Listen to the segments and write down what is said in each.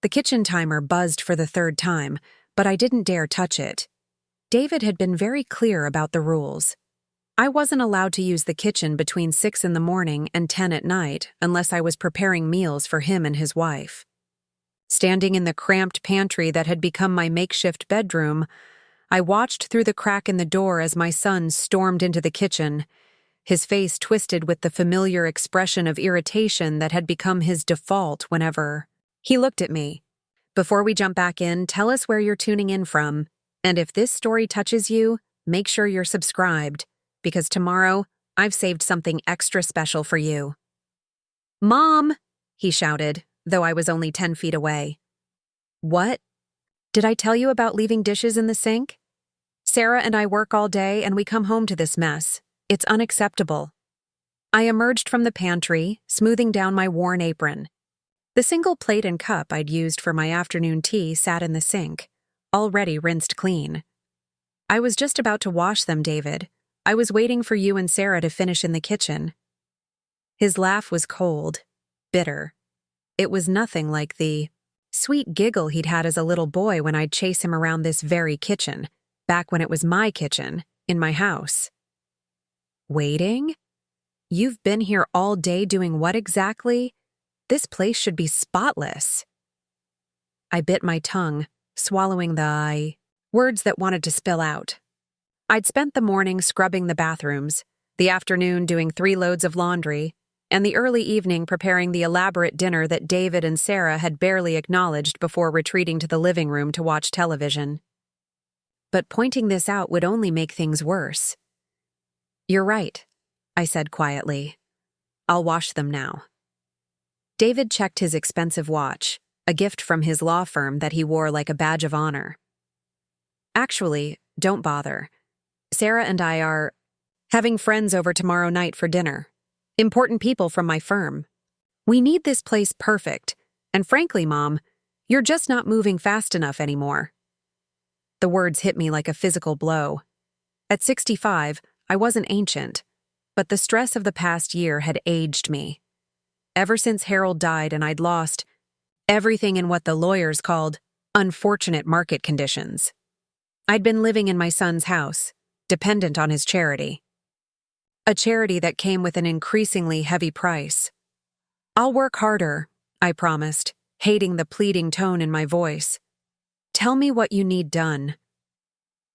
The kitchen timer buzzed for the third time, but I didn't dare touch it. David had been very clear about the rules. I wasn't allowed to use the kitchen between 6 in the morning and 10 at night unless I was preparing meals for him and his wife. Standing in the cramped pantry that had become my makeshift bedroom, I watched through the crack in the door as my son stormed into the kitchen, his face twisted with the familiar expression of irritation that had become his default whenever he looked at me. Before we jump back in, tell us where you're tuning in from, and if this story touches you, make sure you're subscribed, because tomorrow I've saved something extra special for you. Mom, he shouted, though I was only 10 feet away. What? Did I tell you about leaving dishes in the sink? Sarah and I work all day and we come home to this mess. It's unacceptable. I emerged from the pantry, smoothing down my worn apron. The single plate and cup I'd used for my afternoon tea sat in the sink, already rinsed clean. I was just about to wash them, David. I was waiting for you and Sarah to finish in the kitchen. His laugh was cold, bitter. It was nothing like the sweet giggle he'd had as a little boy when I'd chase him around this very kitchen, back when it was my kitchen, in my house. Waiting? You've been here all day doing what exactly? This place should be spotless. I bit my tongue, swallowing the words that wanted to spill out. I'd spent the morning scrubbing the bathrooms, the afternoon doing 3 loads of laundry, and the early evening preparing the elaborate dinner that David and Sarah had barely acknowledged before retreating to the living room to watch television. But pointing this out would only make things worse. You're right, I said quietly. I'll wash them now. David checked his expensive watch, a gift from his law firm that he wore like a badge of honor. Actually, don't bother. Sarah and I are having friends over tomorrow night for dinner. Important people from my firm. We need this place perfect, and frankly, Mom, you're just not moving fast enough anymore. The words hit me like a physical blow. At 65, I wasn't ancient, but the stress of the past year had aged me. Ever since Harold died and I'd lost everything in what the lawyers called unfortunate market conditions. I'd been living in my son's house, dependent on his charity. A charity that came with an increasingly heavy price. I'll work harder, I promised, hating the pleading tone in my voice. Tell me what you need done.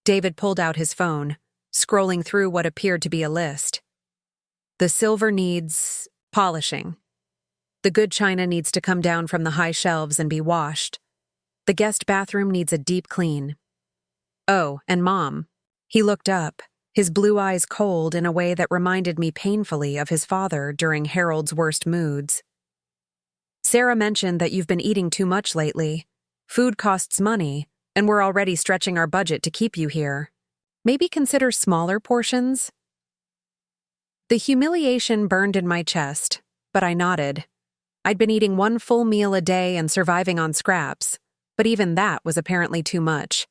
David pulled out his phone, scrolling through what appeared to be a list. The silver needs polishing. The good china needs to come down from the high shelves and be washed. The guest bathroom needs a deep clean. Oh, and Mom. He looked up, his blue eyes cold in a way that reminded me painfully of his father during Harold's worst moods. Sarah mentioned that you've been eating too much lately. Food costs money, and we're already stretching our budget to keep you here. Maybe consider smaller portions? The humiliation burned in my chest, but I nodded. I'd been eating 1 full meal a day and surviving on scraps, but even that was apparently too much.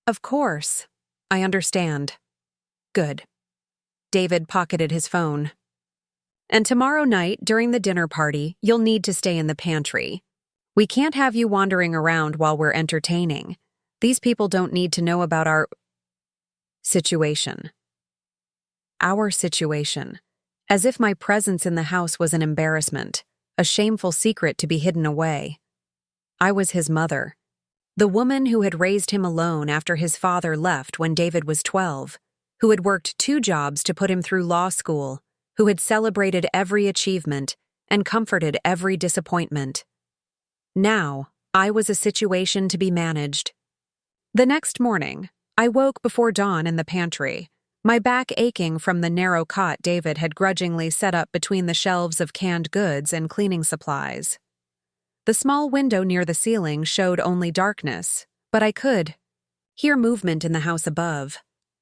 Of course, I understand. Good. David pocketed his phone. And tomorrow night, during the dinner party, you'll need to stay in the pantry. We can't have you wandering around while we're entertaining. These people don't need to know about our situation. Our situation. As if my presence in the house was an embarrassment, a shameful secret to be hidden away. I was his mother. The woman who had raised him alone after his father left when David was 12, who had worked 2 jobs to put him through law school, who had celebrated every achievement and comforted every disappointment. Now, I was a situation to be managed. The next morning, I woke before dawn in the pantry, my back aching from the narrow cot David had grudgingly set up between the shelves of canned goods and cleaning supplies. The small window near the ceiling showed only darkness, but I could hear movement in the house above.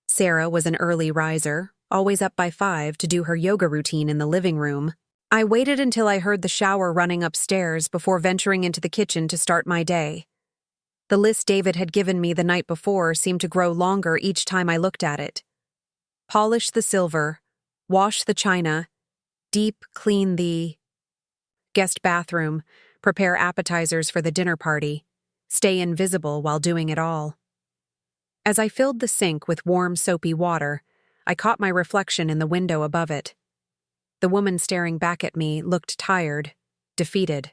Sarah was an early riser, always up by 5 to do her yoga routine in the living room. I waited until I heard the shower running upstairs before venturing into the kitchen to start my day. The list David had given me the night before seemed to grow longer each time I looked at it. Polish the silver, wash the china, deep clean the guest bathroom, prepare appetizers for the dinner party, stay invisible while doing it all. As I filled the sink with warm, soapy water, I caught my reflection in the window above it. The woman staring back at me looked tired, defeated.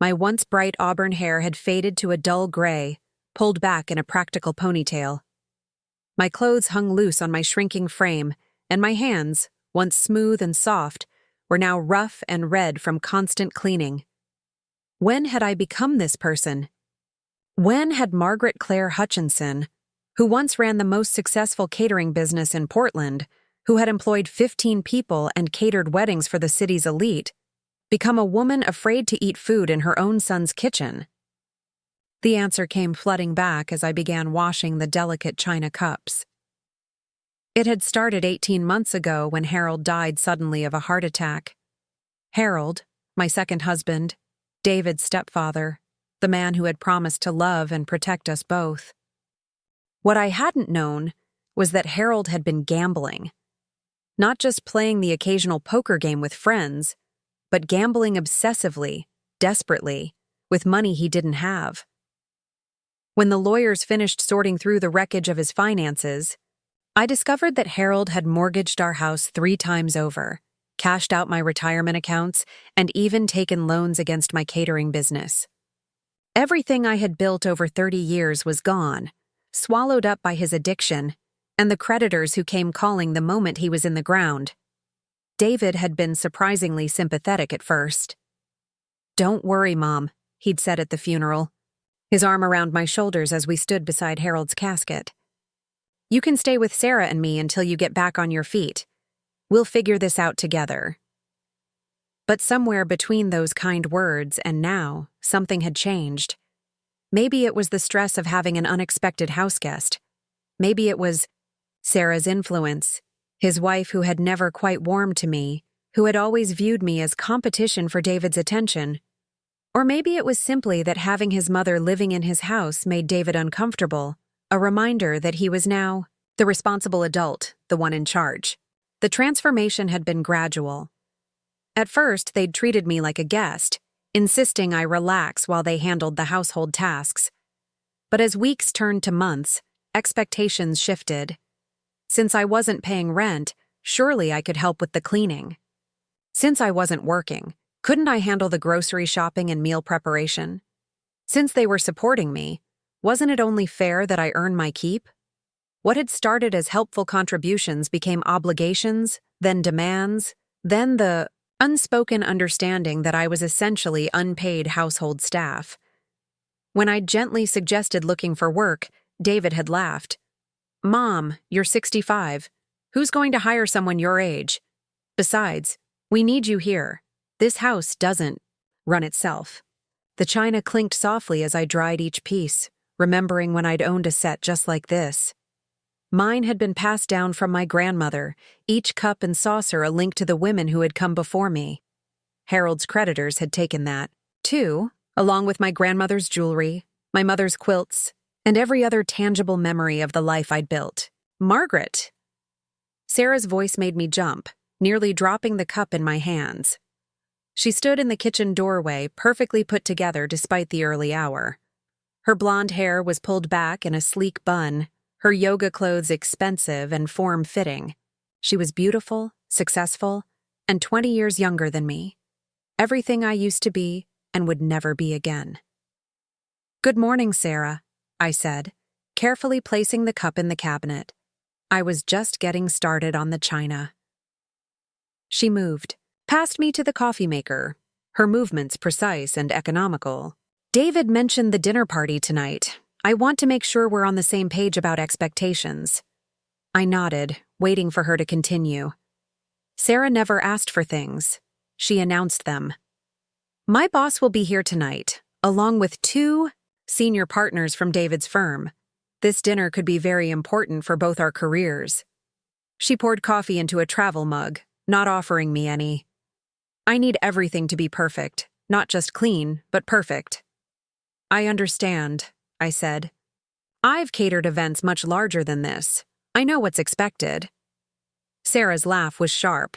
My once bright auburn hair had faded to a dull gray, pulled back in a practical ponytail. My clothes hung loose on my shrinking frame, and my hands, once smooth and soft, were now rough and red from constant cleaning. When had I become this person? When had Margaret Claire Hutchinson, who once ran the most successful catering business in Portland, who had employed 15 people and catered weddings for the city's elite, become a woman afraid to eat food in her own son's kitchen? The answer came flooding back as I began washing the delicate china cups. It had started 18 months ago when Harold died suddenly of a heart attack. Harold, my second husband, David's stepfather, the man who had promised to love and protect us both. What I hadn't known was that Harold had been gambling. Not just playing the occasional poker game with friends, but gambling obsessively, desperately, with money he didn't have. When the lawyers finished sorting through the wreckage of his finances, I discovered that Harold had mortgaged our house 3 times over, cashed out my retirement accounts, and even taken loans against my catering business. Everything I had built over 30 years was gone, swallowed up by his addiction, and the creditors who came calling the moment he was in the ground. David had been surprisingly sympathetic at first. "Don't worry, Mom," he'd said at the funeral, his arm around my shoulders as we stood beside Harold's casket. "You can stay with Sarah and me until you get back on your feet. We'll figure this out together." But somewhere between those kind words and now, something had changed. Maybe it was the stress of having an unexpected houseguest. Maybe it was Sarah's influence, his wife who had never quite warmed to me, who had always viewed me as competition for David's attention. Or maybe it was simply that having his mother living in his house made David uncomfortable, a reminder that he was now the responsible adult, the one in charge. The transformation had been gradual. At first, they'd treated me like a guest, insisting I relax while they handled the household tasks. But as weeks turned to months, expectations shifted. Since I wasn't paying rent, surely I could help with the cleaning. Since I wasn't working, couldn't I handle the grocery shopping and meal preparation? Since they were supporting me, wasn't it only fair that I earn my keep? What had started as helpful contributions became obligations, then demands, then the unspoken understanding that I was essentially unpaid household staff. When I gently suggested looking for work, David had laughed. "Mom, you're 65. Who's going to hire someone your age? Besides, we need you here. This house doesn't run itself." The china clinked softly as I dried each piece, remembering when I'd owned a set just like this. Mine had been passed down from my grandmother, each cup and saucer a link to the women who had come before me. Harold's creditors had taken that, too, along with my grandmother's jewelry, my mother's quilts, and every other tangible memory of the life I'd built. "Margaret!" Sarah's voice made me jump, nearly dropping the cup in my hands. She stood in the kitchen doorway, perfectly put together despite the early hour. Her blonde hair was pulled back in a sleek bun, her yoga clothes expensive and form-fitting. She was beautiful, successful, and 20 years younger than me. Everything I used to be and would never be again. "Good morning, Sarah," I said, carefully placing the cup in the cabinet. I was just getting started on the china. She moved, passed me to the coffee maker, her movements precise and economical. "David mentioned the dinner party tonight. I want to make sure we're on the same page about expectations." I nodded, waiting for her to continue. Sarah never asked for things. She announced them. "My boss will be here tonight, along with 2 senior partners from David's firm. This dinner could be very important for both our careers." She poured coffee into a travel mug, not offering me any. "I need everything to be perfect, not just clean, but perfect." "I understand," I said. "I've catered events much larger than this. I know what's expected." Sarah's laugh was sharp.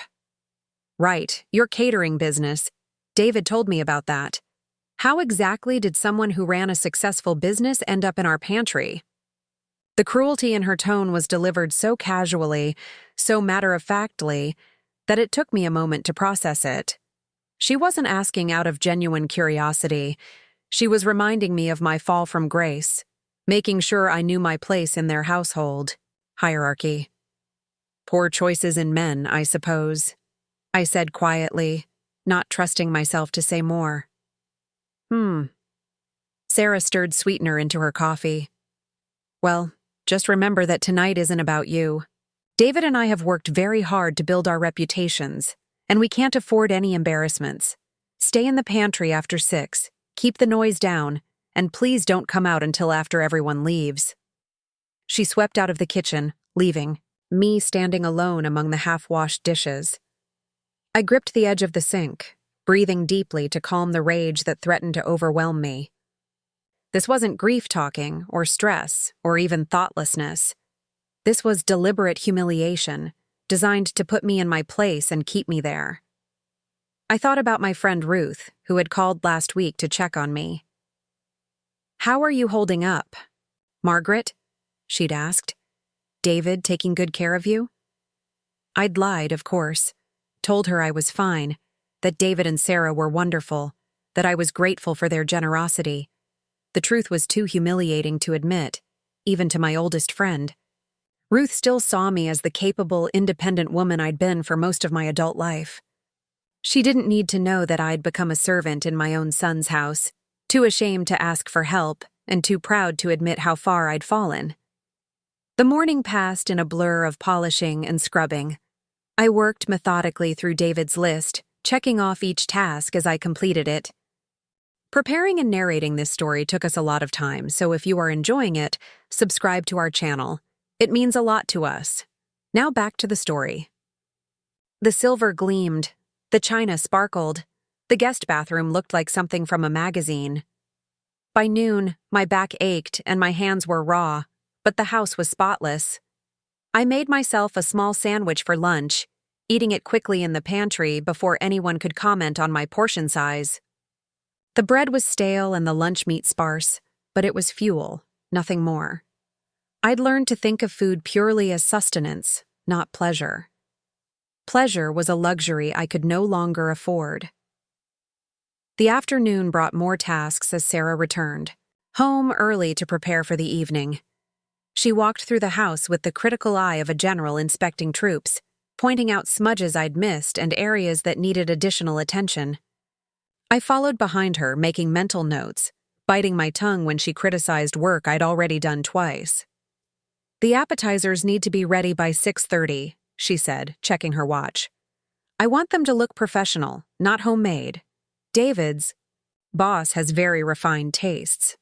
"Right, your catering business. David told me about that. How exactly did someone who ran a successful business end up in our pantry? The cruelty in her tone was delivered so casually, so matter-of-factly, that it took me a moment to process it. She wasn't asking out of genuine curiosity. She was reminding me of my fall from grace, making sure I knew my place in their household. Hierarchy. Poor choices in men, I suppose, I said quietly, not trusting myself to say more. Sarah stirred sweetener into her coffee. Well, just remember that tonight isn't about you. David and I have worked very hard to build our reputations, and we can't afford any embarrassments. Stay in the pantry after 6, keep the noise down, and please don't come out until after everyone leaves. She swept out of the kitchen, leaving me standing alone among the half-washed dishes. I gripped the edge of the sink, breathing deeply to calm the rage that threatened to overwhelm me. This wasn't grief talking, or stress, or even thoughtlessness. This was deliberate humiliation, designed to put me in my place and keep me there. I thought about my friend Ruth, who had called last week to check on me. "How are you holding up, Margaret?" she'd asked. "David taking good care of you?" I'd lied, of course, told her I was fine, that David and Sarah were wonderful, that I was grateful for their generosity. The truth was too humiliating to admit, even to my oldest friend. Ruth still saw me as the capable, independent woman I'd been for most of my adult life. She didn't need to know that I'd become a servant in my own son's house, too ashamed to ask for help and too proud to admit how far I'd fallen. The morning passed in a blur of polishing and scrubbing. I worked methodically through David's list, checking off each task as I completed it. Preparing and narrating this story took us a lot of time, so if you are enjoying it, subscribe to our channel. It means a lot to us. Now back to the story. The silver gleamed, the china sparkled, the guest bathroom looked like something from a magazine. By noon, my back ached and my hands were raw, but the house was spotless. I made myself a small sandwich for lunch, eating it quickly in the pantry before anyone could comment on my portion size. The bread was stale and the lunch meat sparse, but it was fuel, nothing more. I'd learned to think of food purely as sustenance, not pleasure. Pleasure was a luxury I could no longer afford. The afternoon brought more tasks as Sarah returned, home early to prepare for the evening. She walked through the house with the critical eye of a general inspecting troops, pointing out smudges I'd missed and areas that needed additional attention. I followed behind her, making mental notes, biting my tongue when she criticized work I'd already done twice. "The appetizers need to be ready by 6:30, she said, checking her watch. "I want them to look professional, not homemade. David's boss has very refined tastes."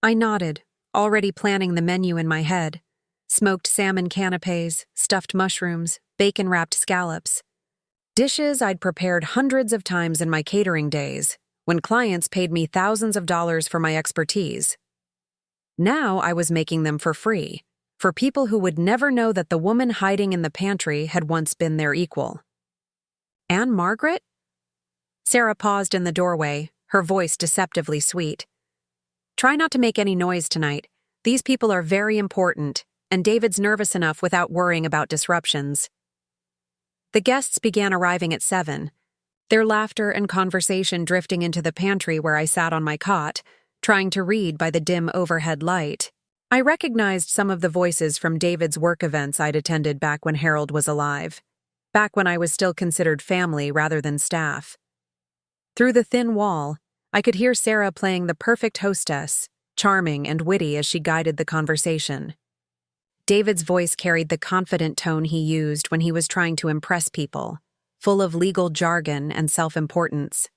I nodded, already planning the menu in my head. Smoked salmon canapes, stuffed mushrooms, bacon-wrapped scallops. Dishes I'd prepared hundreds of times in my catering days, when clients paid me thousands of dollars for my expertise. Now I was making them for free, for people who would never know that the woman hiding in the pantry had once been their equal. "And Margaret?" Sarah paused in the doorway, her voice deceptively sweet. "Try not to make any noise tonight. These people are very important, and David's nervous enough without worrying about disruptions." The guests began arriving at 7, their laughter and conversation drifting into the pantry where I sat on my cot, trying to read by the dim overhead light. I recognized some of the voices from David's work events I'd attended back when Harold was alive, back when I was still considered family rather than staff. Through the thin wall, I could hear Sarah playing the perfect hostess, charming and witty as she guided the conversation. David's voice carried the confident tone he used when he was trying to impress people, full of legal jargon and self-importance.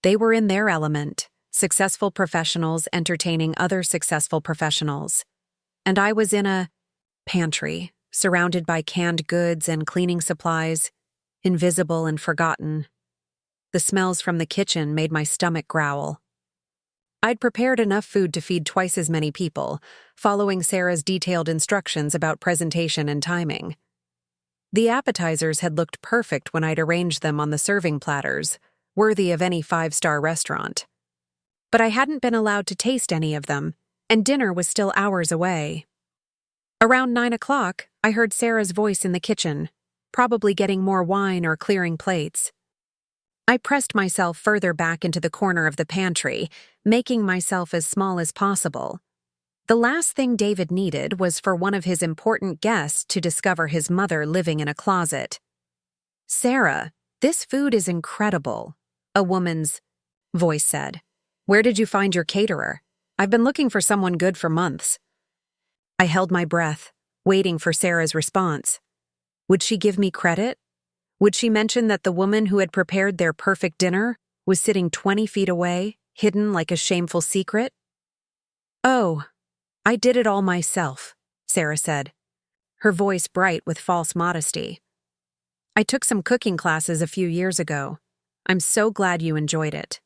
They were in their element, successful professionals entertaining other successful professionals. And I was in a pantry, surrounded by canned goods and cleaning supplies, invisible and forgotten. The smells from the kitchen made my stomach growl. I'd prepared enough food to feed twice as many people, following Sarah's detailed instructions about presentation and timing. The appetizers had looked perfect when I'd arranged them on the serving platters, worthy of any five-star restaurant. But I hadn't been allowed to taste any of them, and dinner was still hours away. Around 9 o'clock, I heard Sarah's voice in the kitchen, probably getting more wine or clearing plates. I pressed myself further back into the corner of the pantry, making myself as small as possible. The last thing David needed was for one of his important guests to discover his mother living in a closet. "Sarah, this food is incredible," a woman's voice said. "Where did you find your caterer? I've been looking for someone good for months." I held my breath, waiting for Sarah's response. Would she give me credit? Would she mention that the woman who had prepared their perfect dinner was sitting 20 feet away, hidden like a shameful secret? "Oh, I did it all myself," Sarah said, her voice bright with false modesty. "I took some cooking classes a few years ago. I'm so glad you enjoyed it."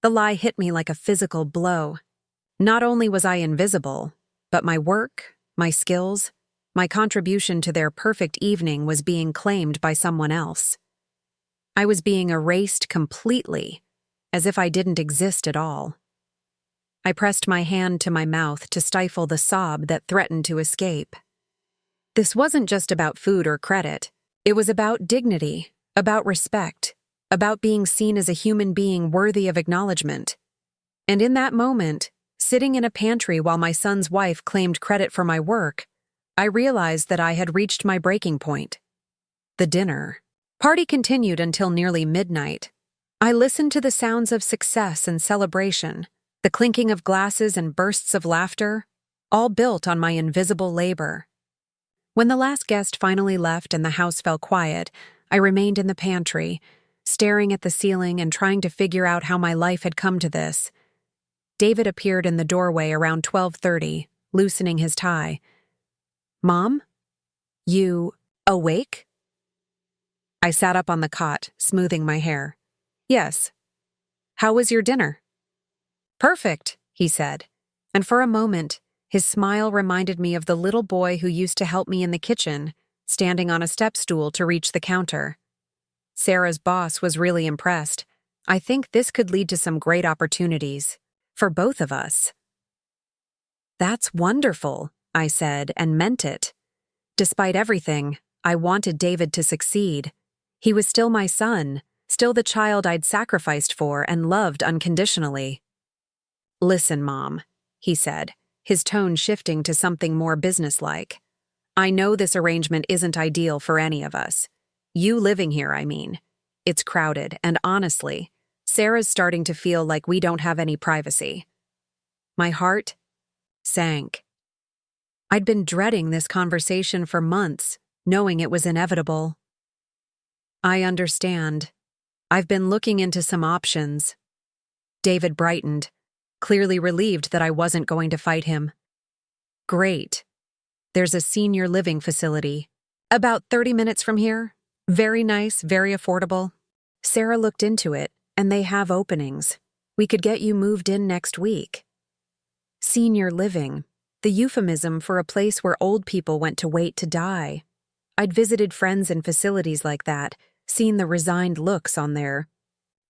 The lie hit me like a physical blow. Not only was I invisible, but my work, my skills, my contribution to their perfect evening was being claimed by someone else. I was being erased completely, as if I didn't exist at all. I pressed my hand to my mouth to stifle the sob that threatened to escape. This wasn't just about food or credit. It was about dignity, about respect, about being seen as a human being worthy of acknowledgement. And in that moment, sitting in a pantry while my son's wife claimed credit for my work, I realized that I had reached my breaking point. The dinner party continued until nearly midnight. I listened to the sounds of success and celebration, the clinking of glasses and bursts of laughter, all built on my invisible labor. When the last guest finally left and the house fell quiet, I remained in the pantry, staring at the ceiling and trying to figure out how my life had come to this. David appeared in the doorway around 12:30, loosening his tie. "Mom? You awake?" I sat up on the cot, smoothing my hair. "Yes. How was your dinner?" "Perfect," he said, and for a moment, his smile reminded me of the little boy who used to help me in the kitchen, standing on a step stool to reach the counter. Sarah's boss was really impressed. I think this could lead to some great opportunities for both of us. "That's wonderful," I said, and meant it. Despite everything, I wanted David to succeed. He was still my son, still the child I'd sacrificed for and loved unconditionally. "Listen, Mom," he said, his tone shifting to something more businesslike. "I know this arrangement isn't ideal for any of us. You living here, I mean. It's crowded, and honestly, Sarah's starting to feel like we don't have any privacy." My heart sank. I'd been dreading this conversation for months, knowing it was inevitable. "I understand. I've been looking into some options." David brightened, clearly relieved that I wasn't going to fight him. "Great. There's a senior living facility, about 30 minutes from here. Very nice, very affordable. Sarah looked into it, and they have openings. We could get you moved in next week." Senior living, the euphemism for a place where old people went to wait to die. I'd visited friends in facilities like that, seen the resigned looks on their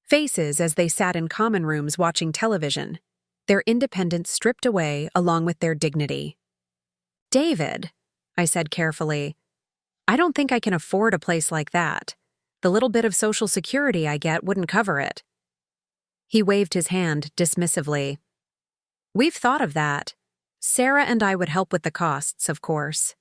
faces as they sat in common rooms watching television, their independence stripped away along with their dignity. "David," I said carefully, "I don't think I can afford a place like that. The little bit of Social Security I get wouldn't cover it." He waved his hand dismissively. "We've thought of that. Sarah and I would help with the costs, of course.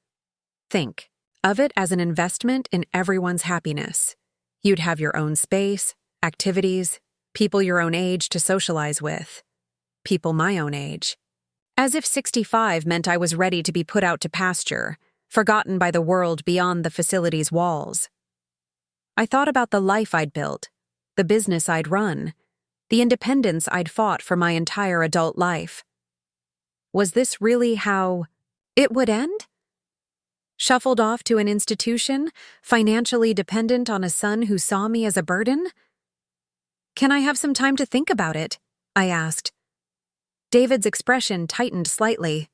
Think of it as an investment in everyone's happiness. You'd have your own space, activities, people your own age to socialize with. People my own age. As if 65 meant I was ready to be put out to pasture, forgotten by the world beyond the facility's walls. I thought about the life I'd built, the business I'd run, the independence I'd fought for my entire adult life. Was this really how it would end? Shuffled off to an institution, financially dependent on a son who saw me as a burden? "Can I have some time to think about it?" I asked. David's expression tightened slightly.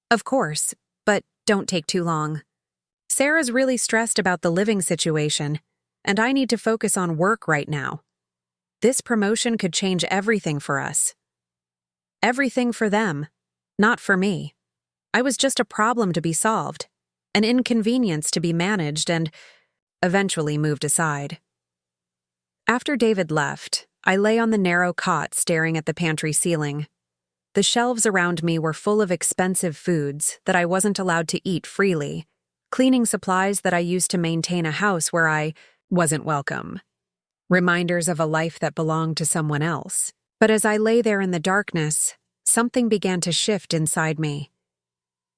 "Of course, but don't take too long. Sarah's really stressed about the living situation. and I need to focus on work right now. This promotion could change everything for us. Everything for them, not for me. I was just a problem to be solved, an inconvenience to be managed and eventually moved aside. After David left, I lay on the narrow cot staring at the pantry ceiling. The shelves around me were full of expensive foods that I wasn't allowed to eat freely, cleaning supplies that I used to maintain a house where I wasn't welcome. Reminders of a life that belonged to someone else. But as I lay there in the darkness, something began to shift inside me.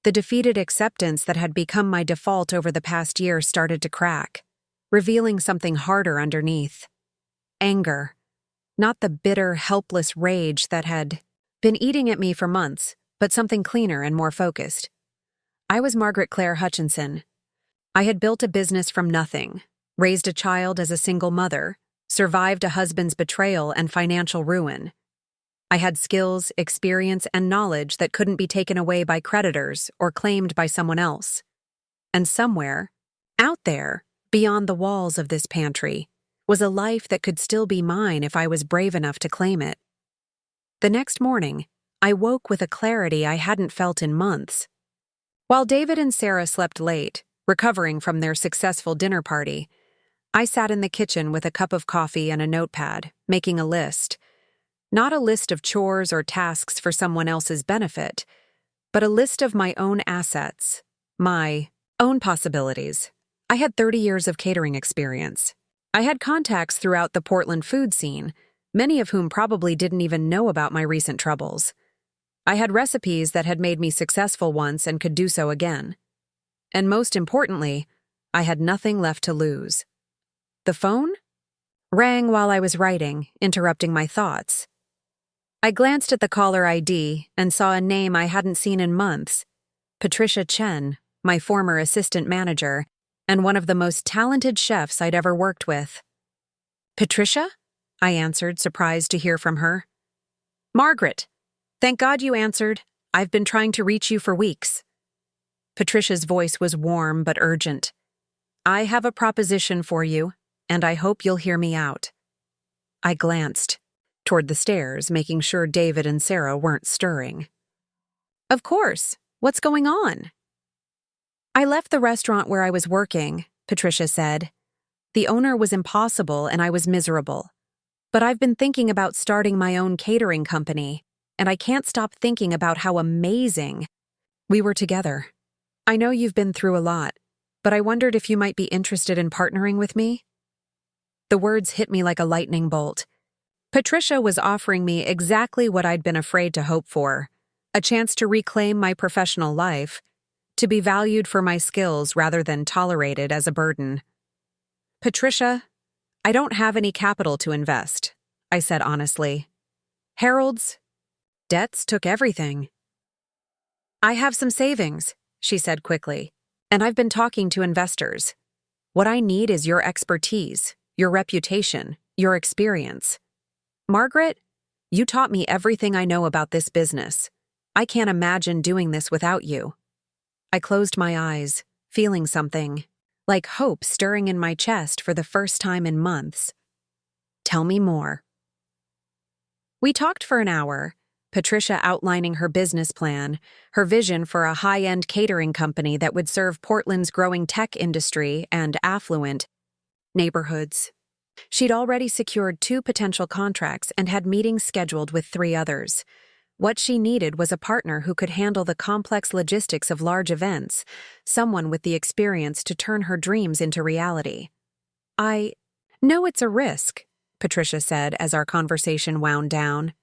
The defeated acceptance that had become my default over the past year started to crack, revealing something harder underneath. Anger. Not the bitter, helpless rage that had been eating at me for months, but something cleaner and more focused. I was Margaret Claire Hutchinson. I had built a business from nothing, raised a child as a single mother, survived a husband's betrayal and financial ruin. I had skills, experience, and knowledge that couldn't be taken away by creditors or claimed by someone else. And somewhere, out there, beyond the walls of this pantry, was a life that could still be mine if I was brave enough to claim it. The next morning, I woke with a clarity I hadn't felt in months. While David and Sarah slept late, recovering from their successful dinner party, I sat in the kitchen with a cup of coffee and a notepad, making a list. Not a list of chores or tasks for someone else's benefit, but a list of my own assets, my own possibilities. I had 30 years of catering experience. I had contacts throughout the Portland food scene, many of whom probably didn't even know about my recent troubles. I had recipes that had made me successful once and could do so again. And most importantly, I had nothing left to lose. The phone rang while I was writing, interrupting my thoughts. I glanced at the caller ID and saw a name I hadn't seen in months. Patricia Chen, my former assistant manager, and one of the most talented chefs I'd ever worked with. "Patricia?" I answered, surprised to hear from her. "Margaret, thank God you answered. I've been trying to reach you for weeks." Patricia's voice was warm but urgent. "I have a proposition for you, and I hope you'll hear me out." I glanced toward the stairs, making sure David and Sarah weren't stirring. "Of course. What's going on?" "I left the restaurant where I was working," Patricia said. "The owner was impossible and I was miserable. But I've been thinking about starting my own catering company, and I can't stop thinking about how amazing we were together. I know you've been through a lot, but I wondered if you might be interested in partnering with me." The words hit me like a lightning bolt. Patricia was offering me exactly what I'd been afraid to hope for, a chance to reclaim my professional life, to be valued for my skills rather than tolerated as a burden. "Patricia, I don't have any capital to invest," I said honestly. "Harold's debts took everything." "I have some savings," she said quickly, "and I've been talking to investors. What I need is your expertise, your reputation, your experience. Margaret, you taught me everything I know about this business. I can't imagine doing this without you." I closed my eyes, feeling something, like hope stirring in my chest for the first time in months. "Tell me more." We talked for an hour, Patricia outlining her business plan, her vision for a high-end catering company that would serve Portland's growing tech industry and affluent neighborhoods. She'd already secured 2 potential contracts and had meetings scheduled with 3 others. What she needed was a partner who could handle the complex logistics of large events, someone with the experience to turn her dreams into reality. "I know it's a risk," Patricia said as our conversation wound down.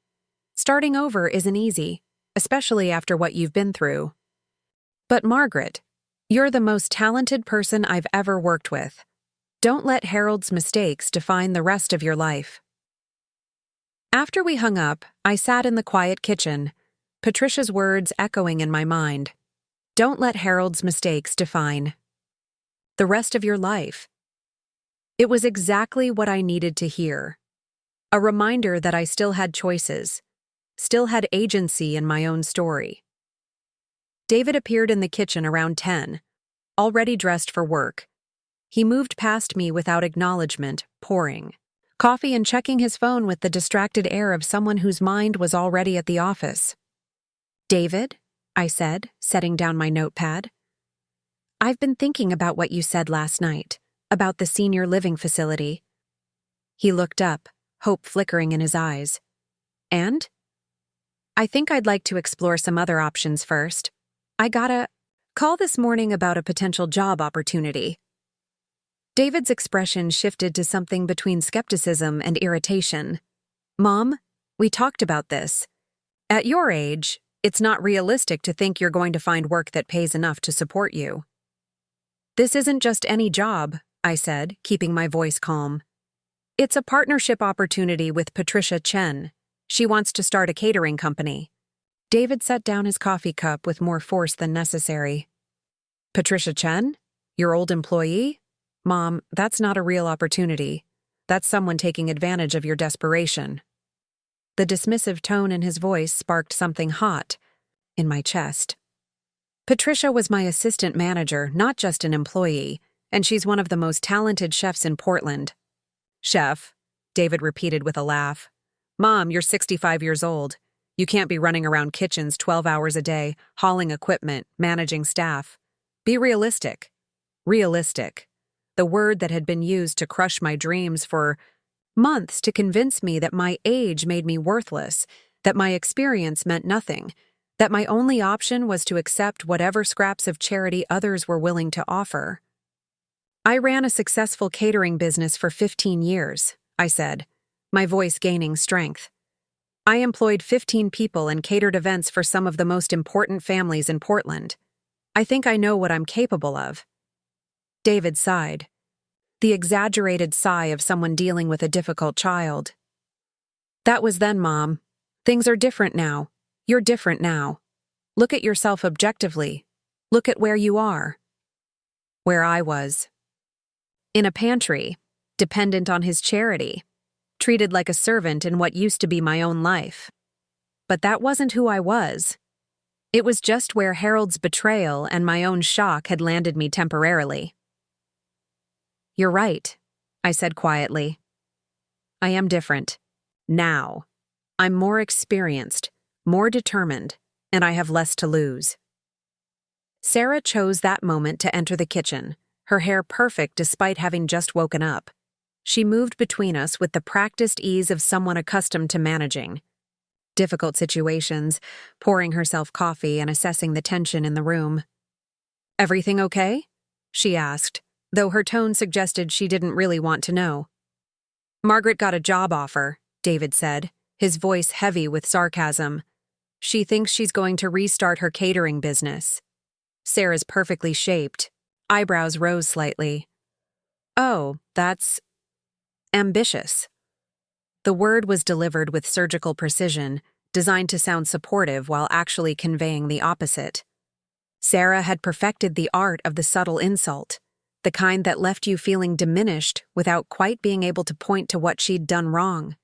"Starting over isn't easy, especially after what you've been through. But Margaret, you're the most talented person I've ever worked with. Don't let Harold's mistakes define the rest of your life." After we hung up, I sat in the quiet kitchen, Patricia's words echoing in my mind. Don't let Harold's mistakes define the rest of your life. It was exactly what I needed to hear. A reminder that I still had choices, still had agency in my own story. David appeared in the kitchen around 10, already dressed for work. He moved past me without acknowledgement, pouring coffee and checking his phone with the distracted air of someone whose mind was already at the office. "David," I said, setting down my notepad. "I've been thinking about what you said last night, about the senior living facility." He looked up, hope flickering in his eyes. "And?" "I think I'd like to explore some other options first. I got a call this morning about a potential job opportunity." David's expression shifted to something between skepticism and irritation. "Mom, we talked about this. At your age, it's not realistic to think you're going to find work that pays enough to support you." "This isn't just any job," I said, keeping my voice calm. "It's a partnership opportunity with Patricia Chen. She wants to start a catering company." David set down his coffee cup with more force than necessary. "Patricia Chen? Your old employee? Mom, that's not a real opportunity. That's someone taking advantage of your desperation." The dismissive tone in his voice sparked something hot in my chest. "Patricia was my assistant manager, not just an employee, and she's one of the most talented chefs in Portland." "Chef," David repeated with a laugh. "Mom, you're 65 years old. You can't be running around kitchens 12 hours a day, hauling equipment, managing staff. Be realistic." Realistic. The word that had been used to crush my dreams for months to convince me that my age made me worthless, that my experience meant nothing, that my only option was to accept whatever scraps of charity others were willing to offer. "I ran a successful catering business for 15 years, I said, my voice gaining strength. "I employed 15 people and catered events for some of the most important families in Portland. I think I know what I'm capable of." David sighed. The exaggerated sigh of someone dealing with a difficult child. "That was then, Mom. Things are different now. You're different now. Look at yourself objectively. Look at where you are." Where I was. In a pantry, dependent on his charity, treated like a servant in what used to be my own life. But that wasn't who I was. It was just where Harold's betrayal and my own shock had landed me temporarily. "You're right," I said quietly. "I am different. Now. I'm more experienced, more determined, and I have less to lose." Sarah chose that moment to enter the kitchen, her hair perfect despite having just woken up. She moved between us with the practiced ease of someone accustomed to managing difficult situations, pouring herself coffee and assessing the tension in the room. "Everything okay?" she asked, though her tone suggested she didn't really want to know. "Margaret got a job offer," David said, his voice heavy with sarcasm. "She thinks she's going to restart her catering business." Sarah's perfectly shaped. Eyebrows rose slightly. "Oh, that's ambitious." The word was delivered with surgical precision, designed to sound supportive while actually conveying the opposite. Sarah had perfected the art of the subtle insult, the kind that left you feeling diminished without quite being able to point to what she'd done wrong.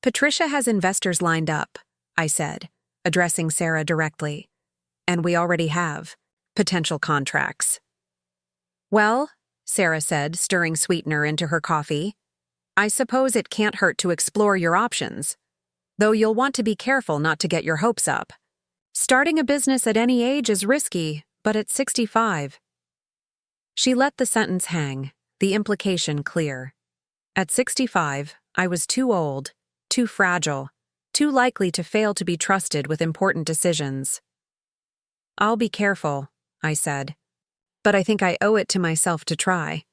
"Patricia has investors lined up," I said, addressing Sarah directly. "And we already have potential contracts." "Well," Sarah said, stirring sweetener into her coffee, "I suppose it can't hurt to explore your options. Though you'll want to be careful not to get your hopes up. Starting a business at any age is risky, but at 65. She let the sentence hang, the implication clear. At 65, I was too old, too fragile, too likely to fail to be trusted with important decisions. "I'll be careful," I said. "But I think I owe it to myself to try."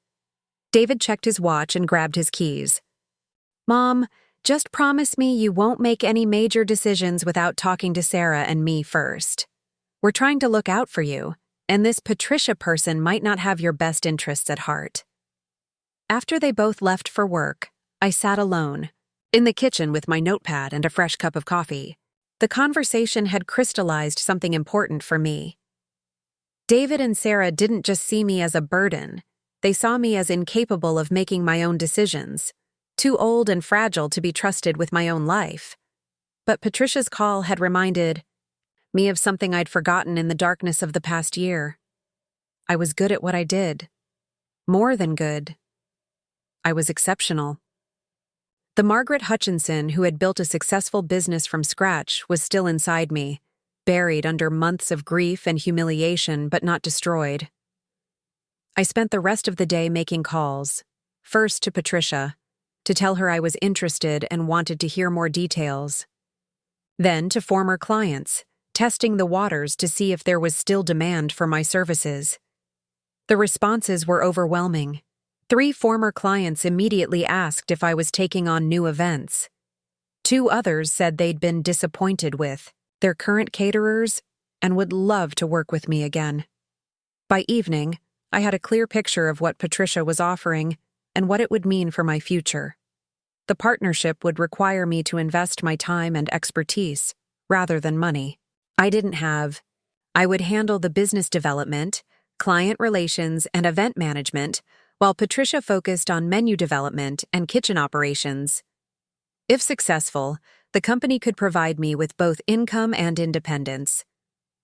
David checked his watch and grabbed his keys. "Mom, just promise me you won't make any major decisions without talking to Sarah and me first. We're trying to look out for you, and this Patricia person might not have your best interests at heart." After they both left for work, I sat alone, in the kitchen with my notepad and a fresh cup of coffee. The conversation had crystallized something important for me. David and Sarah didn't just see me as a burden. They saw me as incapable of making my own decisions, too old and fragile to be trusted with my own life. But Patricia's call had reminded me of something I'd forgotten in the darkness of the past year. I was good at what I did. More than good. I was exceptional. The Margaret Hutchinson who had built a successful business from scratch was still inside me, buried under months of grief and humiliation but not destroyed. I spent the rest of the day making calls, first to Patricia, to tell her I was interested and wanted to hear more details. Then to former clients, testing the waters to see if there was still demand for my services. The responses were overwhelming. 3 former clients immediately asked if I was taking on new events. 2 others said they'd been disappointed with their current caterers and would love to work with me again. By evening, I had a clear picture of what Patricia was offering and what it would mean for my future. The partnership would require me to invest my time and expertise, rather than money. I would handle the business development, client relations, and event management, while Patricia focused on menu development and kitchen operations. If successful, the company could provide me with both income and independence.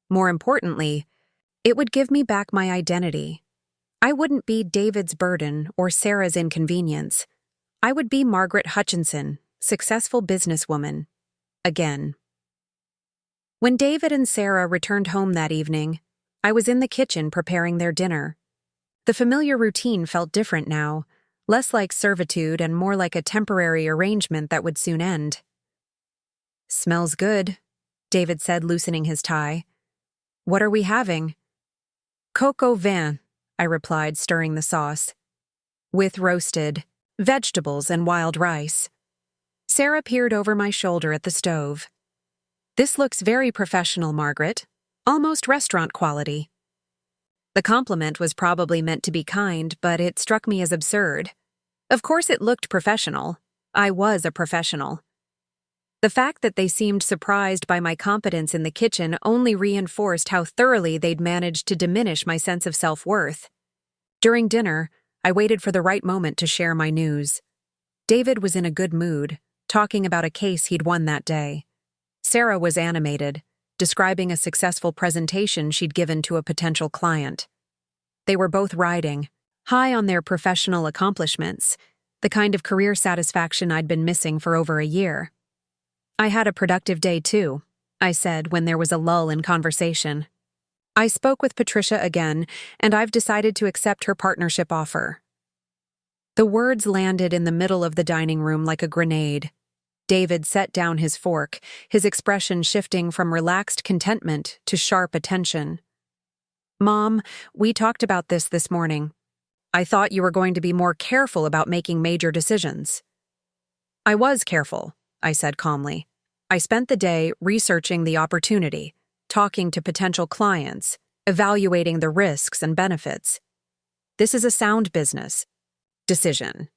More importantly, it would give me back my identity. I wouldn't be David's burden or Sarah's inconvenience. I would be Margaret Hutchinson, successful businesswoman. Again. When David and Sarah returned home that evening, I was in the kitchen preparing their dinner. The familiar routine felt different now, less like servitude and more like a temporary arrangement that would soon end. "Smells good," David said, loosening his tie. "What are we having?" "Coq au vin," I replied, stirring the sauce. "With roasted vegetables and wild rice." Sarah peered over my shoulder at the stove. "This looks very professional, Margaret. Almost restaurant quality." The compliment was probably meant to be kind, but it struck me as absurd. Of course it looked professional. I was a professional. The fact that they seemed surprised by my competence in the kitchen only reinforced how thoroughly they'd managed to diminish my sense of self-worth. During dinner, I waited for the right moment to share my news. David was in a good mood, talking about a case he'd won that day. Sarah was animated, describing a successful presentation she'd given to a potential client. They were both riding, high on their professional accomplishments, the kind of career satisfaction I'd been missing for over a year. "I had a productive day too," I said when there was a lull in conversation. "I spoke with Patricia again, and I've decided to accept her partnership offer." The words landed in the middle of the dining room like a grenade. David set down his fork, his expression shifting from relaxed contentment to sharp attention. "Mom, we talked about this morning. I thought you were going to be more careful about making major decisions." "I was careful," I said calmly. "I spent the day researching the opportunity, talking to potential clients, evaluating the risks and benefits. This is a sound business decision."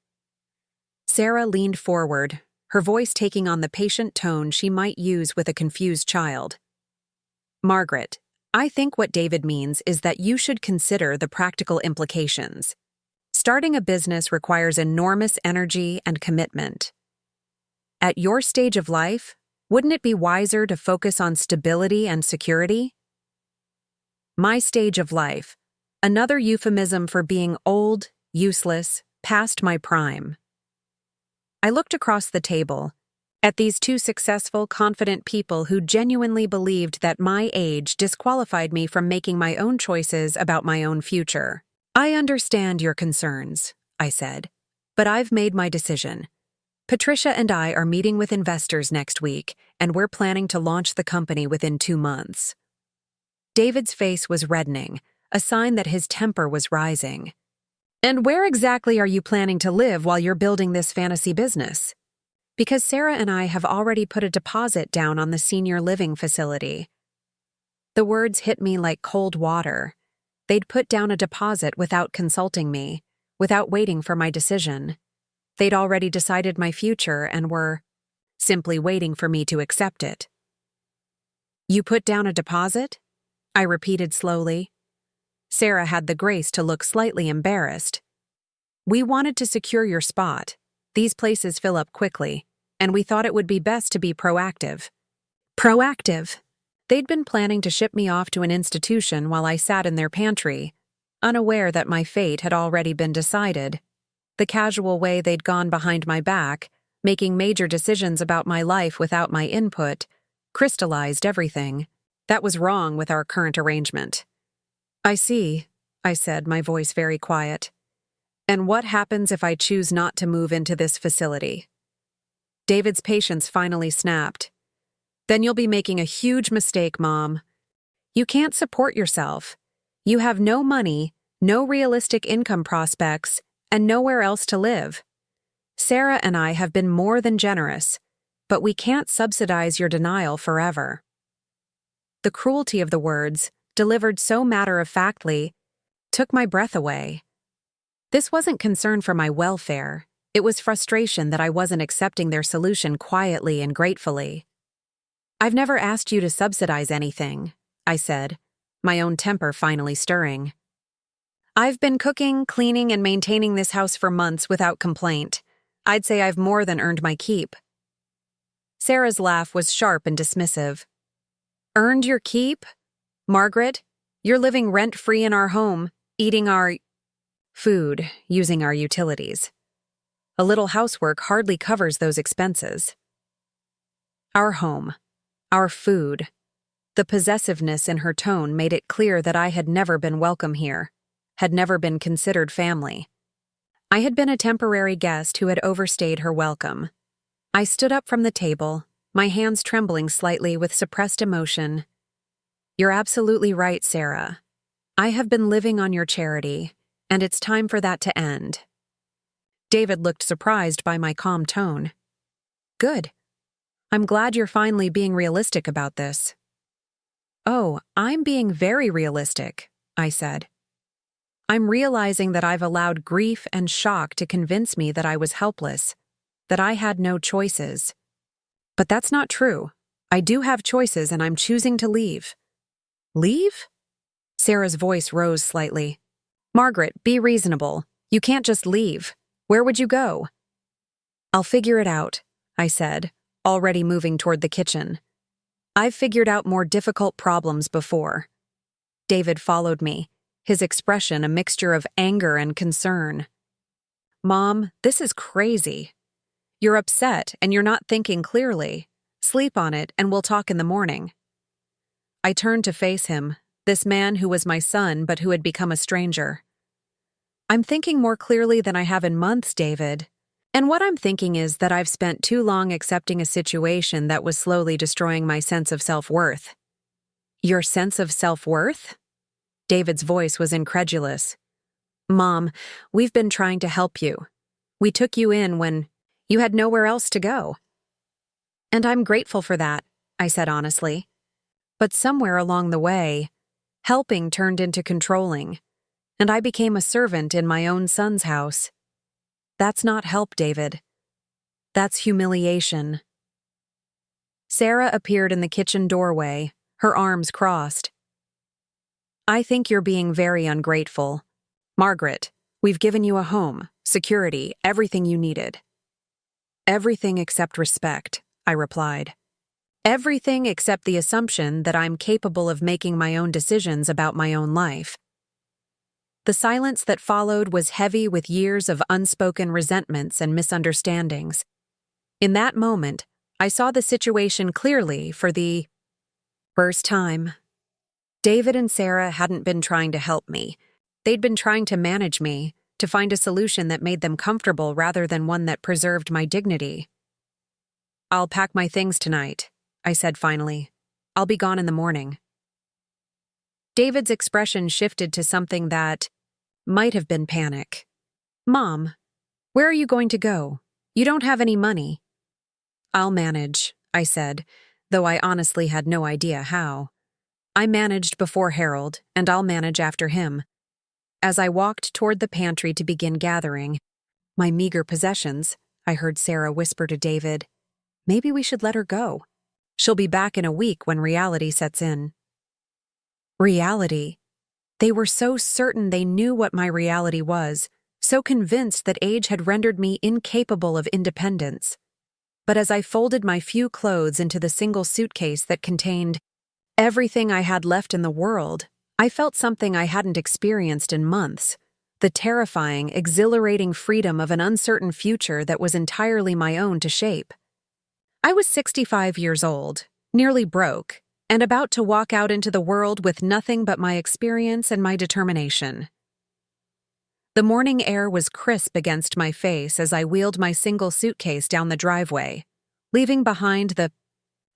Sarah leaned forward, her voice taking on the patient tone she might use with a confused child. "Margaret, I think what David means is that you should consider the practical implications. Starting a business requires enormous energy and commitment. At your stage of life, wouldn't it be wiser to focus on stability and security?" My stage of life, another euphemism for being old, useless, past my prime. I looked across the table, at these 2 successful, confident people who genuinely believed that my age disqualified me from making my own choices about my own future. "I understand your concerns," I said, "but I've made my decision. Patricia and I are meeting with investors next week, and we're planning to launch the company within 2 months." David's face was reddening, a sign that his temper was rising. "And where exactly are you planning to live while you're building this fantasy business?" "Because Sarah and I have already put a deposit down on the senior living facility." The words hit me like cold water. They'd put down a deposit without consulting me, without waiting for my decision. They'd already decided my future and were simply waiting for me to accept it. "You put down a deposit?" I repeated slowly. Sarah had the grace to look slightly embarrassed. "We wanted to secure your spot. These places fill up quickly, and we thought it would be best to be proactive." Proactive? They'd been planning to ship me off to an institution while I sat in their pantry. unaware that my fate had already been decided. The casual way they'd gone behind my back, making major decisions about my life without my input, crystallized everything. That was wrong with our current arrangement. "I see," I said, my voice very quiet. "And what happens if I choose not to move into this facility?" David's patience finally snapped. "Then you'll be making a huge mistake, Mom. You can't support yourself. You have no money, no realistic income prospects, and nowhere else to live. Sarah and I have been more than generous, but we can't subsidize your denial forever." The cruelty of the words, delivered so matter-of-factly, took my breath away. This wasn't concern for my welfare. It was frustration that I wasn't accepting their solution quietly and gratefully. "I've never asked you to subsidize anything," I said, my own temper finally stirring. "I've been cooking, cleaning, and maintaining this house for months without complaint. I'd say I've more than earned my keep." Sarah's laugh was sharp and dismissive. "Earned your keep? Margaret, you're living rent-free in our home, eating our food, using our utilities. A little housework hardly covers those expenses." Our home, our food. The possessiveness in her tone made it clear that I had never been welcome here, had never been considered family. I had been a temporary guest who had overstayed her welcome. I stood up from the table, my hands trembling slightly with suppressed emotion. "You're absolutely right, Sarah. I have been living on your charity, and it's time for that to end." David looked surprised by my calm tone. "Good. I'm glad you're finally being realistic about this." "Oh, I'm being very realistic," I said. "I'm realizing that I've allowed grief and shock to convince me that I was helpless, that I had no choices. But that's not true. I do have choices and I'm choosing to leave." "Leave?" Sarah's voice rose slightly. "Margaret, be reasonable. You can't just leave. Where would you go?" "I'll figure it out," I said, already moving toward the kitchen. "I've figured out more difficult problems before." David followed me, his expression a mixture of anger and concern. "Mom, this is crazy. You're upset and you're not thinking clearly. Sleep on it and we'll talk in the morning." I turned to face him, this man who was my son but who had become a stranger. "I'm thinking more clearly than I have in months, David. And what I'm thinking is that I've spent too long accepting a situation that was slowly destroying my sense of self-worth." "Your sense of self-worth?" David's voice was incredulous. "Mom, we've been trying to help you. We took you in when you had nowhere else to go." "And I'm grateful for that," I said honestly. "But somewhere along the way, helping turned into controlling, and I became a servant in my own son's house. That's not help, David. That's humiliation." Sarah appeared in the kitchen doorway, her arms crossed. "I think you're being very ungrateful. Margaret, we've given you a home, security, everything you needed." "Everything except respect," I replied. "Everything except the assumption that I'm capable of making my own decisions about my own life." The silence that followed was heavy with years of unspoken resentments and misunderstandings. In that moment, I saw the situation clearly for the first time. David and Sarah hadn't been trying to help me. They'd been trying to manage me, to find a solution that made them comfortable rather than one that preserved my dignity. "I'll pack my things tonight," I said finally. "I'll be gone in the morning." David's expression shifted to something that might have been panic. "Mom, where are you going to go? You don't have any money." "I'll manage," I said, though I honestly had no idea how. I managed before Harold, and I'll manage after him. As I walked toward the pantry to begin gathering my meager possessions, I heard Sarah whisper to David, "Maybe we should let her go. She'll be back in a week when reality sets in." Reality. They were so certain they knew what my reality was, so convinced that age had rendered me incapable of independence. But as I folded my few clothes into the single suitcase that contained everything I had left in the world, I felt something I hadn't experienced in months, the terrifying, exhilarating freedom of an uncertain future that was entirely my own to shape. I was 65 years old, nearly broke, and about to walk out into the world with nothing but my experience and my determination. The morning air was crisp against my face as I wheeled my single suitcase down the driveway, leaving behind the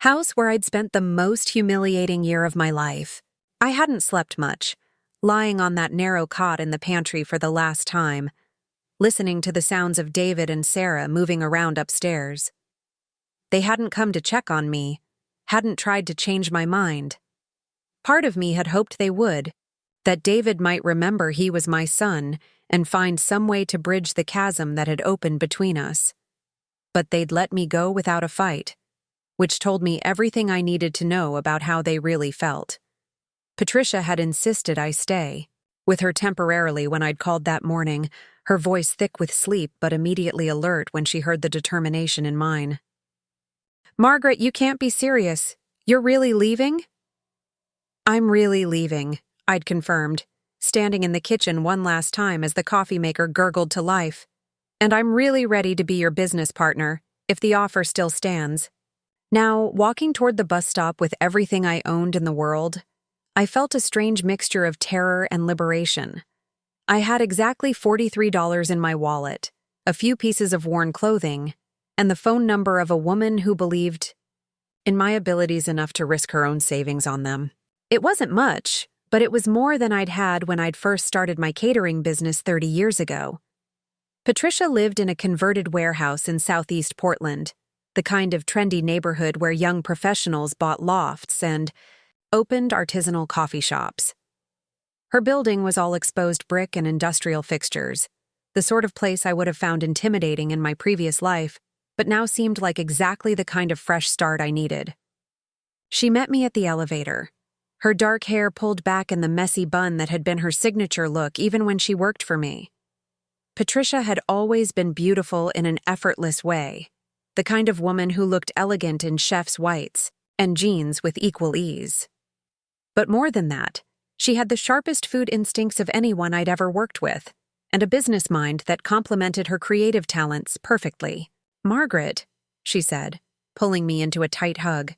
house where I'd spent the most humiliating year of my life. I hadn't slept much, lying on that narrow cot in the pantry for the last time, listening to the sounds of David and Sarah moving around upstairs. They hadn't come to check on me, hadn't tried to change my mind. Part of me had hoped they would, that David might remember he was my son and find some way to bridge the chasm that had opened between us. But they'd let me go without a fight, which told me everything I needed to know about how they really felt. Patricia had insisted I stay, with her temporarily when I'd called that morning, her voice thick with sleep but immediately alert when she heard the determination in mine. "Margaret, you can't be serious. You're really leaving?" "I'm really leaving," I'd confirmed, standing in the kitchen one last time as the coffee maker gurgled to life. "And I'm really ready to be your business partner, if the offer still stands." Now, walking toward the bus stop with everything I owned in the world, I felt a strange mixture of terror and liberation. I had exactly $43 in my wallet, a few pieces of worn clothing, and the phone number of a woman who believed in my abilities enough to risk her own savings on them. It wasn't much, but it was more than I'd had when I'd first started my catering business 30 years ago. Patricia lived in a converted warehouse in southeast Portland, the kind of trendy neighborhood where young professionals bought lofts and opened artisanal coffee shops. Her building was all exposed brick and industrial fixtures, the sort of place I would have found intimidating in my previous life, but now seemed like exactly the kind of fresh start I needed. She met me at the elevator, her dark hair pulled back in the messy bun that had been her signature look even when she worked for me. Patricia had always been beautiful in an effortless way, the kind of woman who looked elegant in chef's whites and jeans with equal ease. But more than that, she had the sharpest food instincts of anyone I'd ever worked with, and a business mind that complemented her creative talents perfectly. "Margaret," she said, pulling me into a tight hug,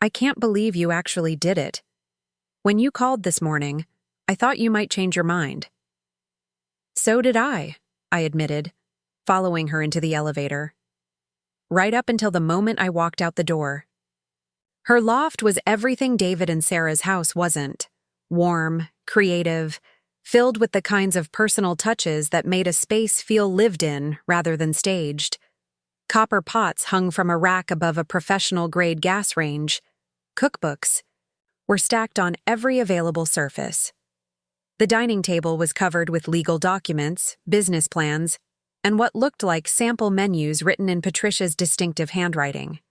"I can't believe you actually did it. When you called this morning, I thought you might change your mind." "So did I admitted, following her into the elevator. Right up until the moment I walked out the door. Her loft was everything David and Sarah's house wasn't. Warm, creative, filled with the kinds of personal touches that made a space feel lived in rather than staged. Copper pots hung from a rack above a professional-grade gas range. Cookbooks were stacked on every available surface. The dining table was covered with legal documents, business plans, and what looked like sample menus written in Patricia's distinctive handwriting.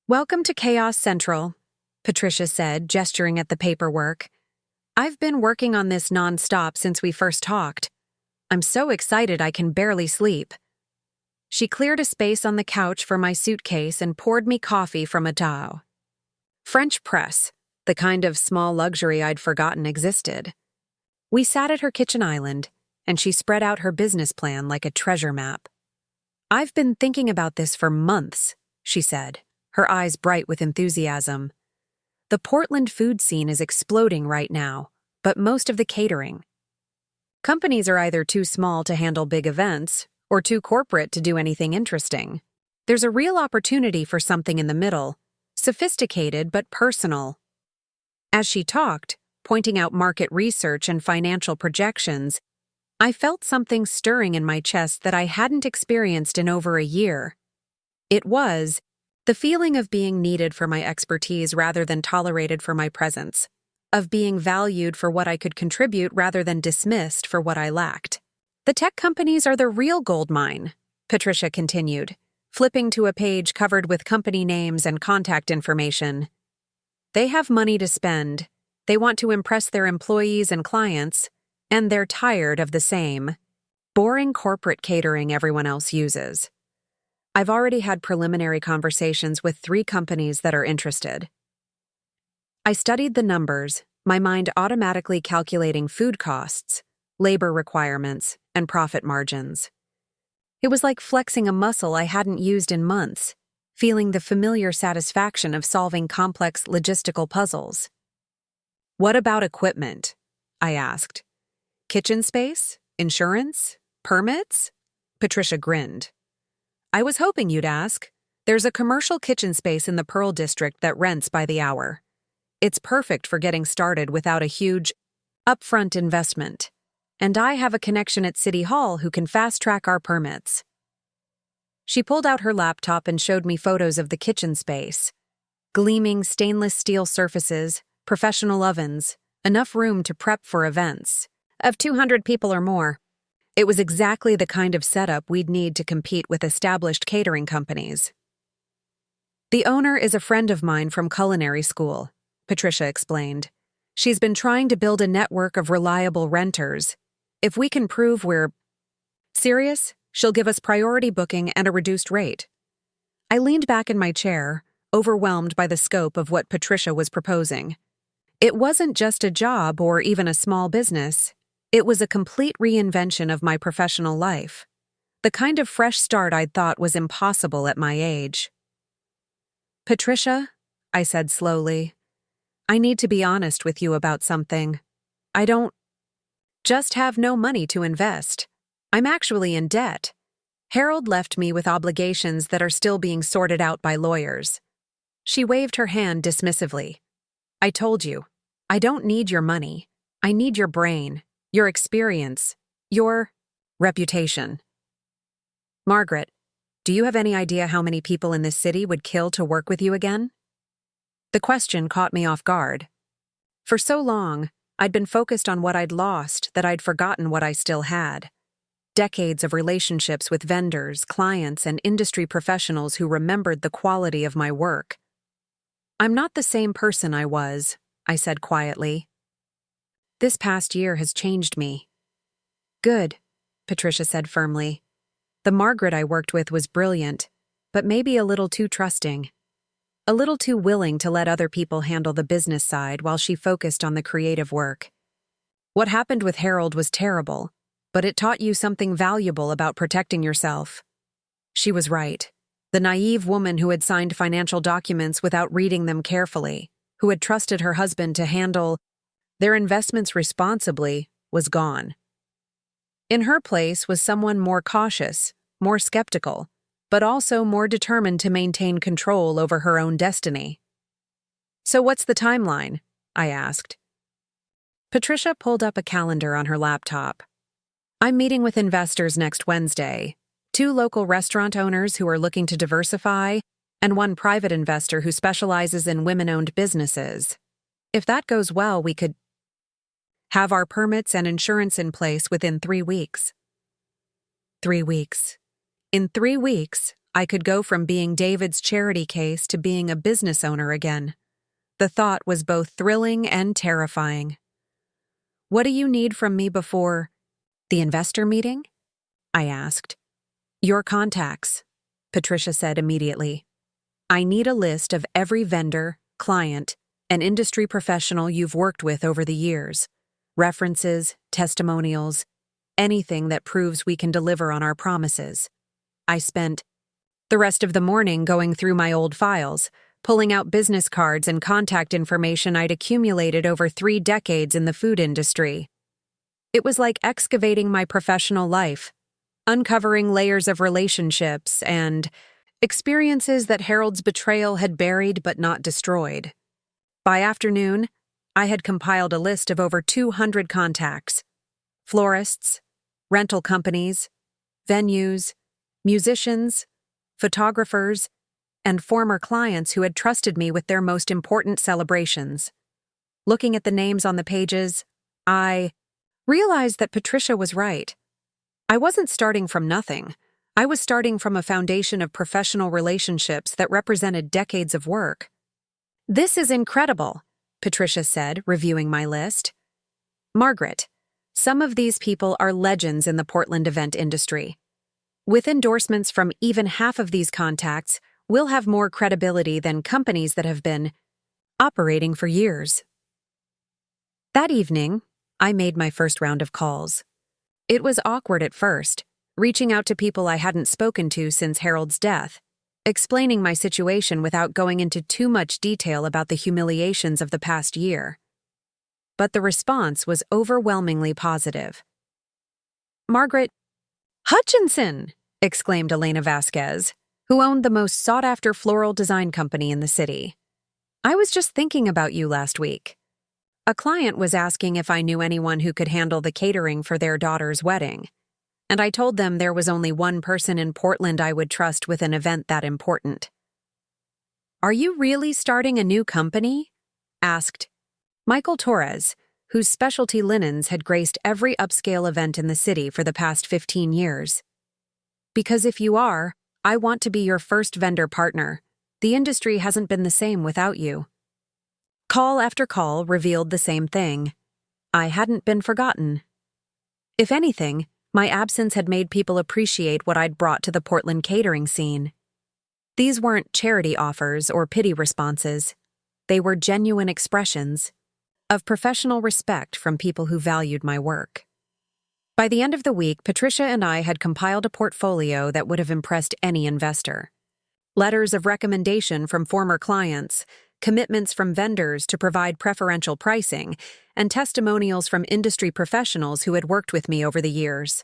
"Welcome to Chaos Central," Patricia said, gesturing at the paperwork. "I've been working on this non-stop since we first talked. I'm so excited I can barely sleep." She cleared a space on the couch for my suitcase and poured me coffee from a tao. French press, the kind of small luxury I'd forgotten existed. We sat at her kitchen island, and she spread out her business plan like a treasure map. "I've been thinking about this for months," she said, her eyes bright with enthusiasm. "The Portland food scene is exploding right now, but most of the catering. Companies are either too small to handle big events or too corporate to do anything interesting. There's a real opportunity for something in the middle, sophisticated but personal." As she talked, pointing out market research and financial projections, I felt something stirring in my chest that I hadn't experienced in over a year. It was the feeling of being needed for my expertise rather than tolerated for my presence, of being valued for what I could contribute rather than dismissed for what I lacked. "The tech companies are the real gold mine," Patricia continued, flipping to a page covered with company names and contact information. "They have money to spend, they want to impress their employees and clients, and they're tired of the same, boring corporate catering everyone else uses. I've already had preliminary conversations with 3 companies that are interested." I studied the numbers, my mind automatically calculating food costs, labor requirements, and profit margins. It was like flexing a muscle I hadn't used in months, feeling the familiar satisfaction of solving complex logistical puzzles. "What about equipment?" I asked. "Kitchen space? Insurance? Permits?" Patricia grinned. "I was hoping you'd ask. There's a commercial kitchen space in the Pearl District that rents by the hour. It's perfect for getting started without a huge, upfront investment. And I have a connection at City Hall who can fast-track our permits." She pulled out her laptop and showed me photos of the kitchen space. Gleaming stainless steel surfaces, professional ovens, enough room to prep for events of 200 people or more. It was exactly the kind of setup we'd need to compete with established catering companies. "The owner is a friend of mine from culinary school," Patricia explained. "She's been trying to build a network of reliable renters. If we can prove we're serious, she'll give us priority booking and a reduced rate." I leaned back in my chair, overwhelmed by the scope of what Patricia was proposing. It wasn't just a job or even a small business. It was a complete reinvention of my professional life. The kind of fresh start I'd thought was impossible at my age. "Patricia," I said slowly, "I need to be honest with you about something. I don't just have no money to invest. I'm actually in debt. Harold left me with obligations that are still being sorted out by lawyers." She waved her hand dismissively. "I told you, I don't need your money. I need your brain, your experience, your reputation." "Margaret, do you have any idea how many people in this city would kill to work with you again?" The question caught me off guard. For so long, I'd been focused on what I'd lost that I'd forgotten what I still had. Decades of relationships with vendors, clients, and industry professionals who remembered the quality of my work. "I'm not the same person I was," I said quietly. "This past year has changed me." "Good," Patricia said firmly. "The Margaret I worked with was brilliant, but maybe a little too trusting. A little too willing to let other people handle the business side while she focused on the creative work. What happened with Harold was terrible, but it taught you something valuable about protecting yourself." She was right. The naive woman who had signed financial documents without reading them carefully, who had trusted her husband to handle their investments responsibly, was gone. In her place was someone more cautious, more skeptical, but also more determined to maintain control over her own destiny. "So what's the timeline?" I asked. Patricia pulled up a calendar on her laptop. "I'm meeting with investors next Wednesday, 2 local restaurant owners who are looking to diversify, and 1 private investor who specializes in women-owned businesses. If that goes well, we could have our permits and insurance in place within 3 weeks. 3 weeks. In 3 weeks, I could go from being David's charity case to being a business owner again. The thought was both thrilling and terrifying. "What do you need from me before the investor meeting?" I asked. "Your contacts," Patricia said immediately. "I need a list of every vendor, client, and industry professional you've worked with over the years. References, testimonials, anything that proves we can deliver on our promises." I spent the rest of the morning going through my old files, pulling out business cards and contact information I'd accumulated over 3 decades in the food industry. It was like excavating my professional life, uncovering layers of relationships and experiences that Harold's betrayal had buried but not destroyed. By afternoon, I had compiled a list of over 200 contacts: florists, rental companies, venues, musicians, photographers, and former clients who had trusted me with their most important celebrations. Looking at the names on the pages, I realized that Patricia was right. I wasn't starting from nothing. I was starting from a foundation of professional relationships that represented decades of work. "This is incredible," Patricia said, reviewing my list. "Margaret, some of these people are legends in the Portland event industry. With endorsements from even half of these contacts, we'll have more credibility than companies that have been operating for years." That evening, I made my first round of calls. It was awkward at first, reaching out to people I hadn't spoken to since Harold's death, explaining my situation without going into too much detail about the humiliations of the past year. But the response was overwhelmingly positive. "Margaret Hutchinson!" exclaimed Elena Vasquez, who owned the most sought-after floral design company in the city. "I was just thinking about you last week. A client was asking if I knew anyone who could handle the catering for their daughter's wedding, and I told them there was only one person in Portland I would trust with an event that important." "Are you really starting a new company?" asked Michael Torres, whose specialty linens had graced every upscale event in the city for the past 15 years. "Because if you are, I want to be your first vendor partner. The industry hasn't been the same without you." Call after call revealed the same thing. I hadn't been forgotten. If anything, my absence had made people appreciate what I'd brought to the Portland catering scene. These weren't charity offers or pity responses. They were genuine expressions of professional respect from people who valued my work. By the end of the week, Patricia and I had compiled a portfolio that would have impressed any investor. Letters of recommendation from former clients, commitments from vendors to provide preferential pricing, and testimonials from industry professionals who had worked with me over the years.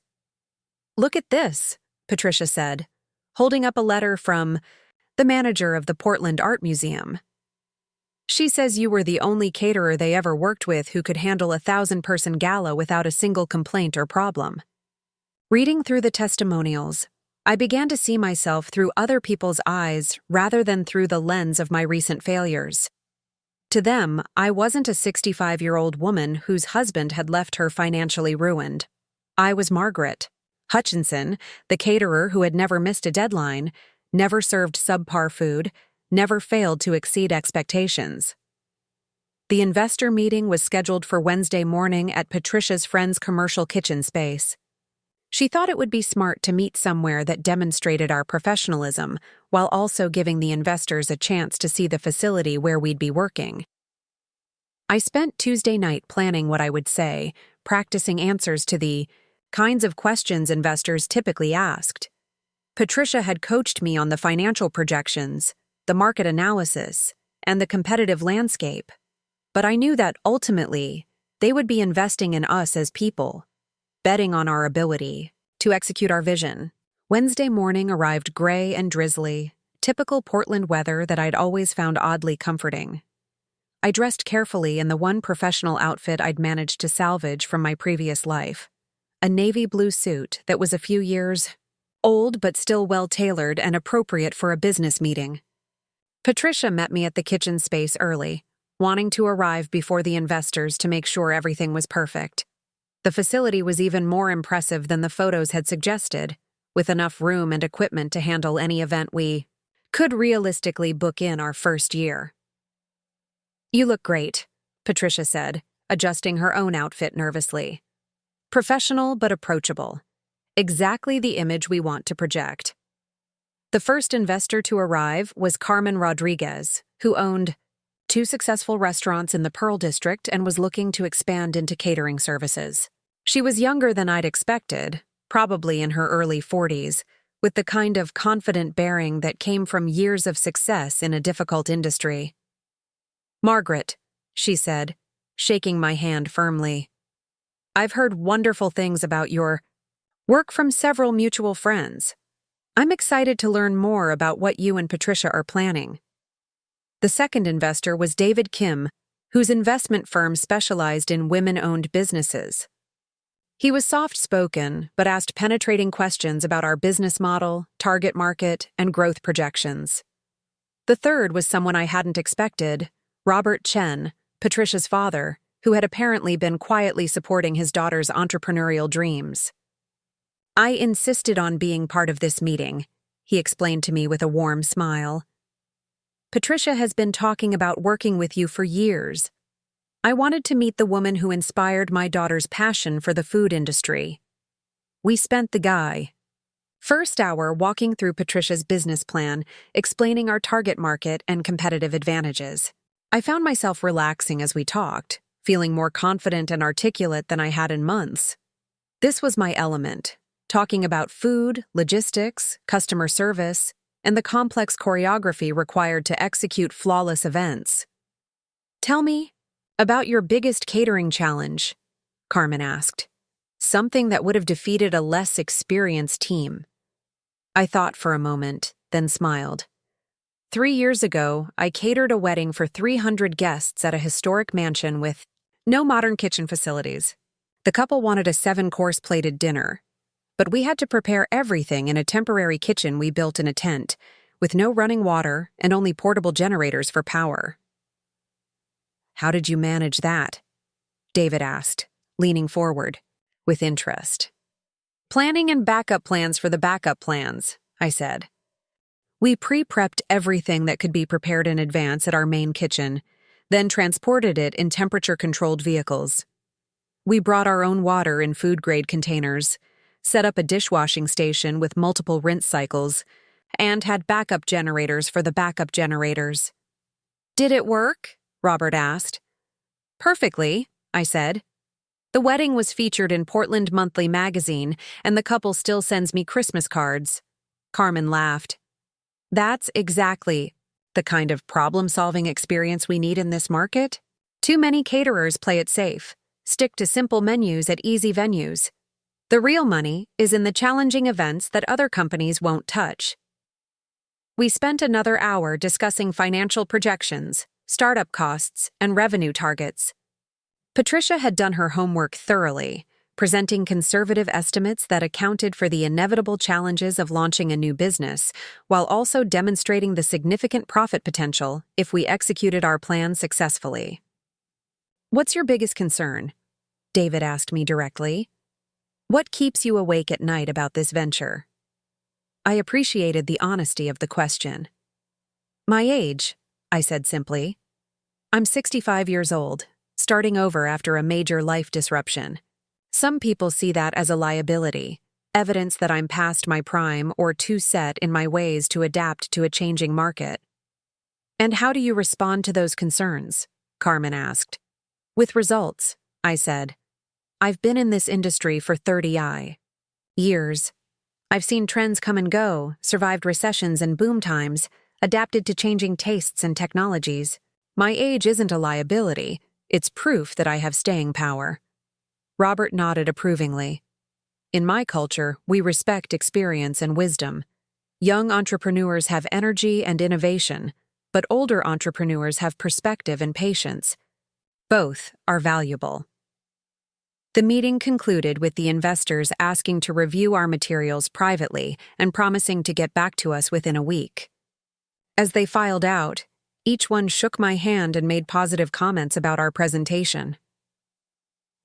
"Look at this," Patricia said, holding up a letter from the manager of the Portland Art Museum. "She says you were the only caterer they ever worked with who could handle a 1,000-person gala without a single complaint or problem." Reading through the testimonials, I began to see myself through other people's eyes rather than through the lens of my recent failures. To them, I wasn't a 65-year-old woman whose husband had left her financially ruined. I was Margaret Hutchinson, the caterer who had never missed a deadline, never served subpar food, never failed to exceed expectations. The investor meeting was scheduled for Wednesday morning at Patricia's friend's commercial kitchen space. She thought it would be smart to meet somewhere that demonstrated our professionalism, while also giving the investors a chance to see the facility where we'd be working. I spent Tuesday night planning what I would say, practicing answers to the kinds of questions investors typically asked. Patricia had coached me on the financial projections, the market analysis, and the competitive landscape, but I knew that ultimately, they would be investing in us as people, betting on our ability to execute our vision. Wednesday morning arrived gray and drizzly, typical Portland weather that I'd always found oddly comforting. I dressed carefully in the one professional outfit I'd managed to salvage from my previous life, a navy blue suit that was a few years old but still well-tailored and appropriate for a business meeting. Patricia met me at the kitchen space early, wanting to arrive before the investors to make sure everything was perfect. The facility was even more impressive than the photos had suggested, with enough room and equipment to handle any event we could realistically book in our first year. "You look great," Patricia said, adjusting her own outfit nervously. "Professional but approachable. Exactly the image we want to project." The first investor to arrive was Carmen Rodriguez, who owned 2 successful restaurants in the Pearl District and was looking to expand into catering services. She was younger than I'd expected, probably in her early 40s, with the kind of confident bearing that came from years of success in a difficult industry. "Margaret," she said, shaking my hand firmly. "I've heard wonderful things about your work from several mutual friends. I'm excited to learn more about what you and Patricia are planning." The second investor was David Kim, whose investment firm specialized in women-owned businesses. He was soft-spoken, but asked penetrating questions about our business model, target market, and growth projections. The third was someone I hadn't expected, Robert Chen, Patricia's father, who had apparently been quietly supporting his daughter's entrepreneurial dreams. "I insisted on being part of this meeting," he explained to me with a warm smile. "Patricia has been talking about working with you for years. I wanted to meet the woman who inspired my daughter's passion for the food industry." We spent the first hour walking through Patricia's business plan, explaining our target market and competitive advantages. I found myself relaxing as we talked, feeling more confident and articulate than I had in months. This was my element, talking about food, logistics, customer service, and the complex choreography required to execute flawless events. "Tell me about your biggest catering challenge," Carmen asked. "Something that would have defeated a less experienced team." I thought for a moment, then smiled. 3 years ago, I catered a wedding for 300 guests at a historic mansion with no modern kitchen facilities. The couple wanted a 7-course plated dinner, but we had to prepare everything in a temporary kitchen we built in a tent, with no running water and only portable generators for power. "How did you manage that?" David asked, leaning forward, with interest. "Planning and backup plans for the backup plans," I said. "We pre-prepped everything that could be prepared in advance at our main kitchen, then transported it in temperature-controlled vehicles. We brought our own water in food-grade containers, set up a dishwashing station with multiple rinse cycles, and had backup generators for the backup generators." "Did it work?" Robert asked. "Perfectly," I said. "The wedding was featured in Portland Monthly magazine, and the couple still sends me Christmas cards." Carmen laughed. "That's exactly the kind of problem-solving experience we need in this market. Too many caterers play it safe, stick to simple menus at easy venues. The real money is in the challenging events that other companies won't touch." We spent another hour discussing financial projections, startup costs, and revenue targets. Patricia had done her homework thoroughly, presenting conservative estimates that accounted for the inevitable challenges of launching a new business, while also demonstrating the significant profit potential if we executed our plan successfully. "What's your biggest concern?" David asked me directly. "What keeps you awake at night about this venture?" I appreciated the honesty of the question. "My age," I said simply. "I'm 65 years old, starting over after a major life disruption. Some people see that as a liability, evidence that I'm past my prime or too set in my ways to adapt to a changing market." "And how do you respond to those concerns?" Carmen asked. "With results," I said. "I've been in this industry for 30 years. I've seen trends come and go, survived recessions and boom times, adapted to changing tastes and technologies. My age isn't a liability, it's proof that I have staying power." Robert nodded approvingly. "In my culture, we respect experience and wisdom. Young entrepreneurs have energy and innovation, but older entrepreneurs have perspective and patience. Both are valuable." The meeting concluded with the investors asking to review our materials privately and promising to get back to us within a week. As they filed out, each one shook my hand and made positive comments about our presentation.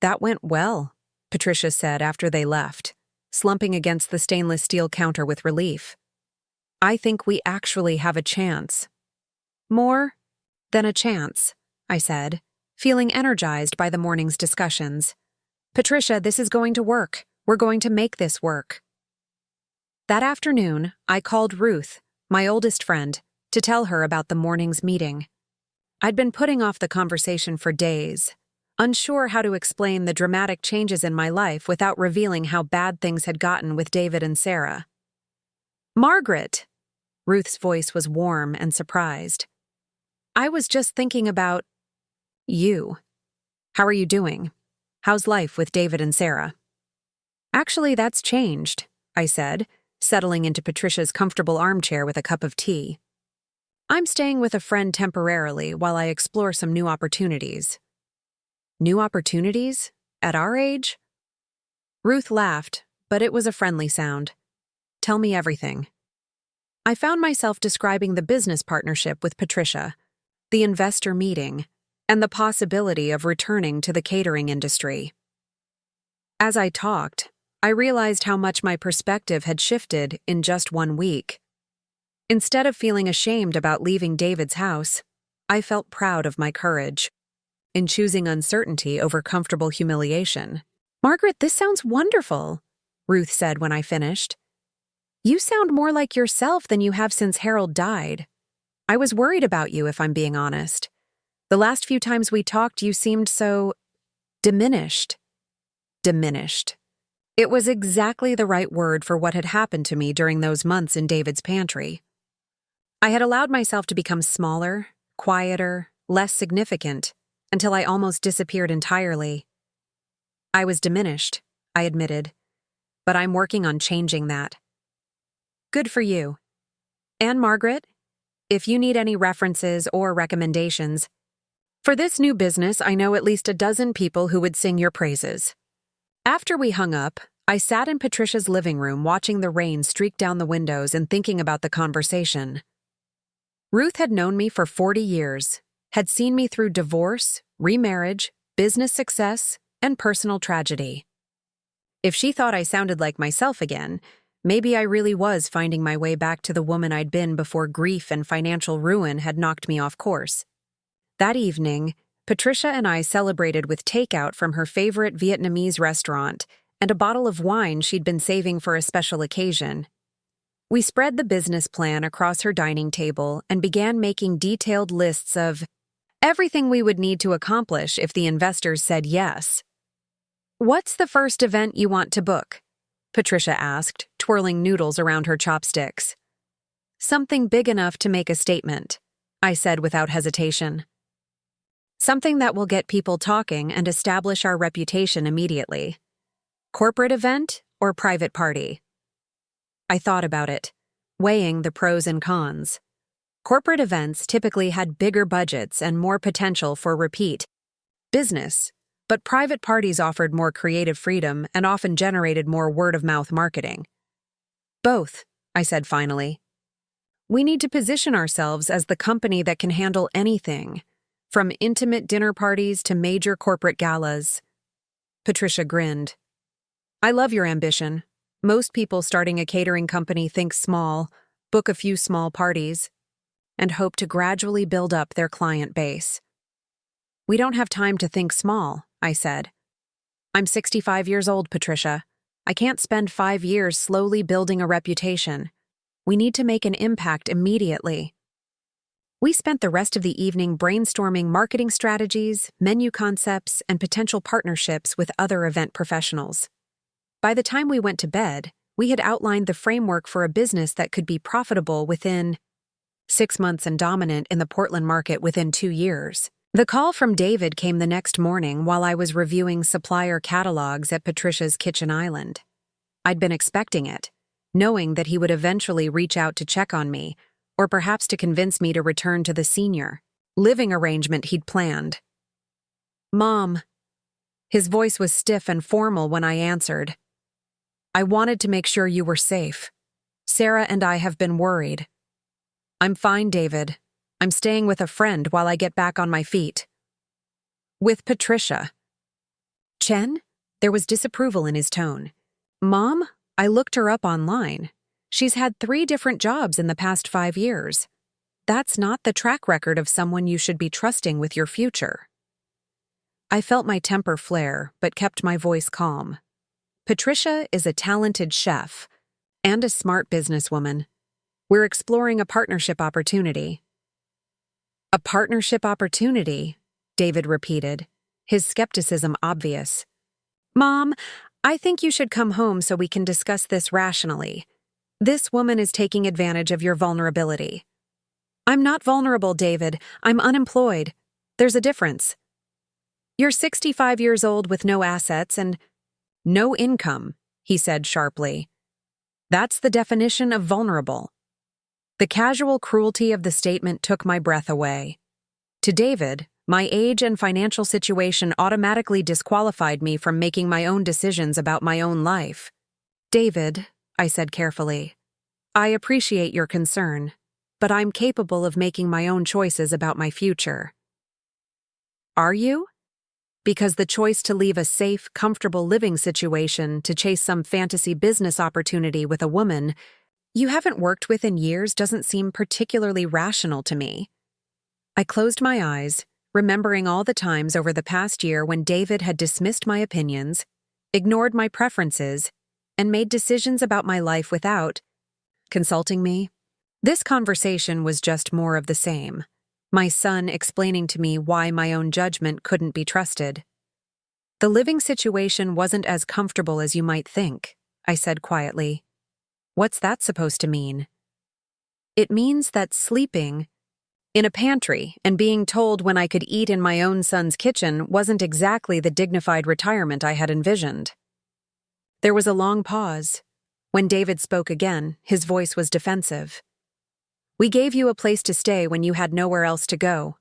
"That went well," Patricia said after they left, slumping against the stainless steel counter with relief. "I think we actually have a chance." "More than a chance," I said, feeling energized by the morning's discussions. "Patricia, this is going to work. We're going to make this work." That afternoon, I called Ruth, my oldest friend, to tell her about the morning's meeting. I'd been putting off the conversation for days, unsure how to explain the dramatic changes in my life without revealing how bad things had gotten with David and Sarah. "Margaret!" Ruth's voice was warm and surprised. "I was just thinking about you. How are you doing? How's life with David and Sarah?" "Actually, that's changed," I said, settling into Patricia's comfortable armchair with a cup of tea. "I'm staying with a friend temporarily while I explore some new opportunities." "New opportunities? At our age?" Ruth laughed, but it was a friendly sound. "Tell me everything." I found myself describing the business partnership with Patricia, the investor meeting, and the possibility of returning to the catering industry. As I talked, I realized how much my perspective had shifted in just 1 week. Instead of feeling ashamed about leaving David's house, I felt proud of my courage in choosing uncertainty over comfortable humiliation. "Margaret, this sounds wonderful," Ruth said when I finished. "You sound more like yourself than you have since Harold died. I was worried about you, if I'm being honest. The last few times we talked, you seemed so diminished. Diminished. It was exactly the right word for what had happened to me during those months in David's pantry. I had allowed myself to become smaller, quieter, less significant, until I almost disappeared entirely. I was diminished, I admitted, but I'm working on changing that. Good for you. And Margaret, if you need any references or recommendations, for this new business, I know at least a dozen people who would sing your praises. After we hung up, I sat in Patricia's living room watching the rain streak down the windows and thinking about the conversation. Ruth had known me for 40 years, had seen me through divorce, remarriage, business success, and personal tragedy. If she thought I sounded like myself again, maybe I really was finding my way back to the woman I'd been before grief and financial ruin had knocked me off course. That evening, Patricia and I celebrated with takeout from her favorite Vietnamese restaurant and a bottle of wine she'd been saving for a special occasion. We spread the business plan across her dining table and began making detailed lists of everything we would need to accomplish if the investors said yes. "What's the first event you want to book?" Patricia asked, twirling noodles around her chopsticks. "Something big enough to make a statement," I said without hesitation. "Something that will get people talking and establish our reputation immediately. Corporate event or private party?" I thought about it, weighing the pros and cons. Corporate events typically had bigger budgets and more potential for repeat business, but private parties offered more creative freedom and often generated more word-of-mouth marketing. "Both," I said finally. "We need to position ourselves as the company that can handle anything, from intimate dinner parties to major corporate galas." Patricia grinned. "I love your ambition. Most people starting a catering company think small, book a few small parties, and hope to gradually build up their client base." "We don't have time to think small," I said. "I'm 65 years old, Patricia. I can't spend 5 years slowly building a reputation. We need to make an impact immediately." We spent the rest of the evening brainstorming marketing strategies, menu concepts, and potential partnerships with other event professionals. By the time we went to bed, we had outlined the framework for a business that could be profitable within 6 months and dominant in the Portland market within 2 years. The call from David came the next morning while I was reviewing supplier catalogs at Patricia's kitchen island. I'd been expecting it, knowing that he would eventually reach out to check on me, or perhaps to convince me to return to the senior living arrangement he'd planned. "Mom." His voice was stiff and formal when I answered. "I wanted to make sure you were safe. Sarah and I have been worried." "I'm fine, David. I'm staying with a friend while I get back on my feet." "With Patricia." "Chen?" There was disapproval in his tone. "Mom, I looked her up online. She's had 3 different jobs in the past 5 years. That's not the track record of someone you should be trusting with your future." I felt my temper flare, but kept my voice calm. Patricia is a talented chef and a smart businesswoman. We're exploring a partnership opportunity. "A partnership opportunity?" David repeated, his skepticism obvious. "Mom, I think you should come home so we can discuss this rationally. This woman is taking advantage of your vulnerability." "I'm not vulnerable, David. I'm unemployed. There's a difference. You're 65 years old with no assets and no income," he said sharply. "That's the definition of vulnerable." The casual cruelty of the statement took my breath away. To David, my age and financial situation automatically disqualified me from making my own decisions about my own life. "David," I said carefully, "I appreciate your concern, but I'm capable of making my own choices about my future." "Are you?" Because the choice to leave a safe, comfortable living situation to chase some fantasy business opportunity with a woman you haven't worked with in years doesn't seem particularly rational to me. I closed my eyes, remembering all the times over the past year when David had dismissed my opinions, ignored my preferences, and made decisions about my life without consulting me. This conversation was just more of the same. my son explaining to me why my own judgment couldn't be trusted. The living situation wasn't as comfortable as you might think, I said quietly. What's that supposed to mean? It means that sleeping in a pantry and being told when I could eat in my own son's kitchen wasn't exactly the dignified retirement I had envisioned. There was a long pause. When David spoke again, his voice was defensive. We gave you a place to stay when you had nowhere else to go.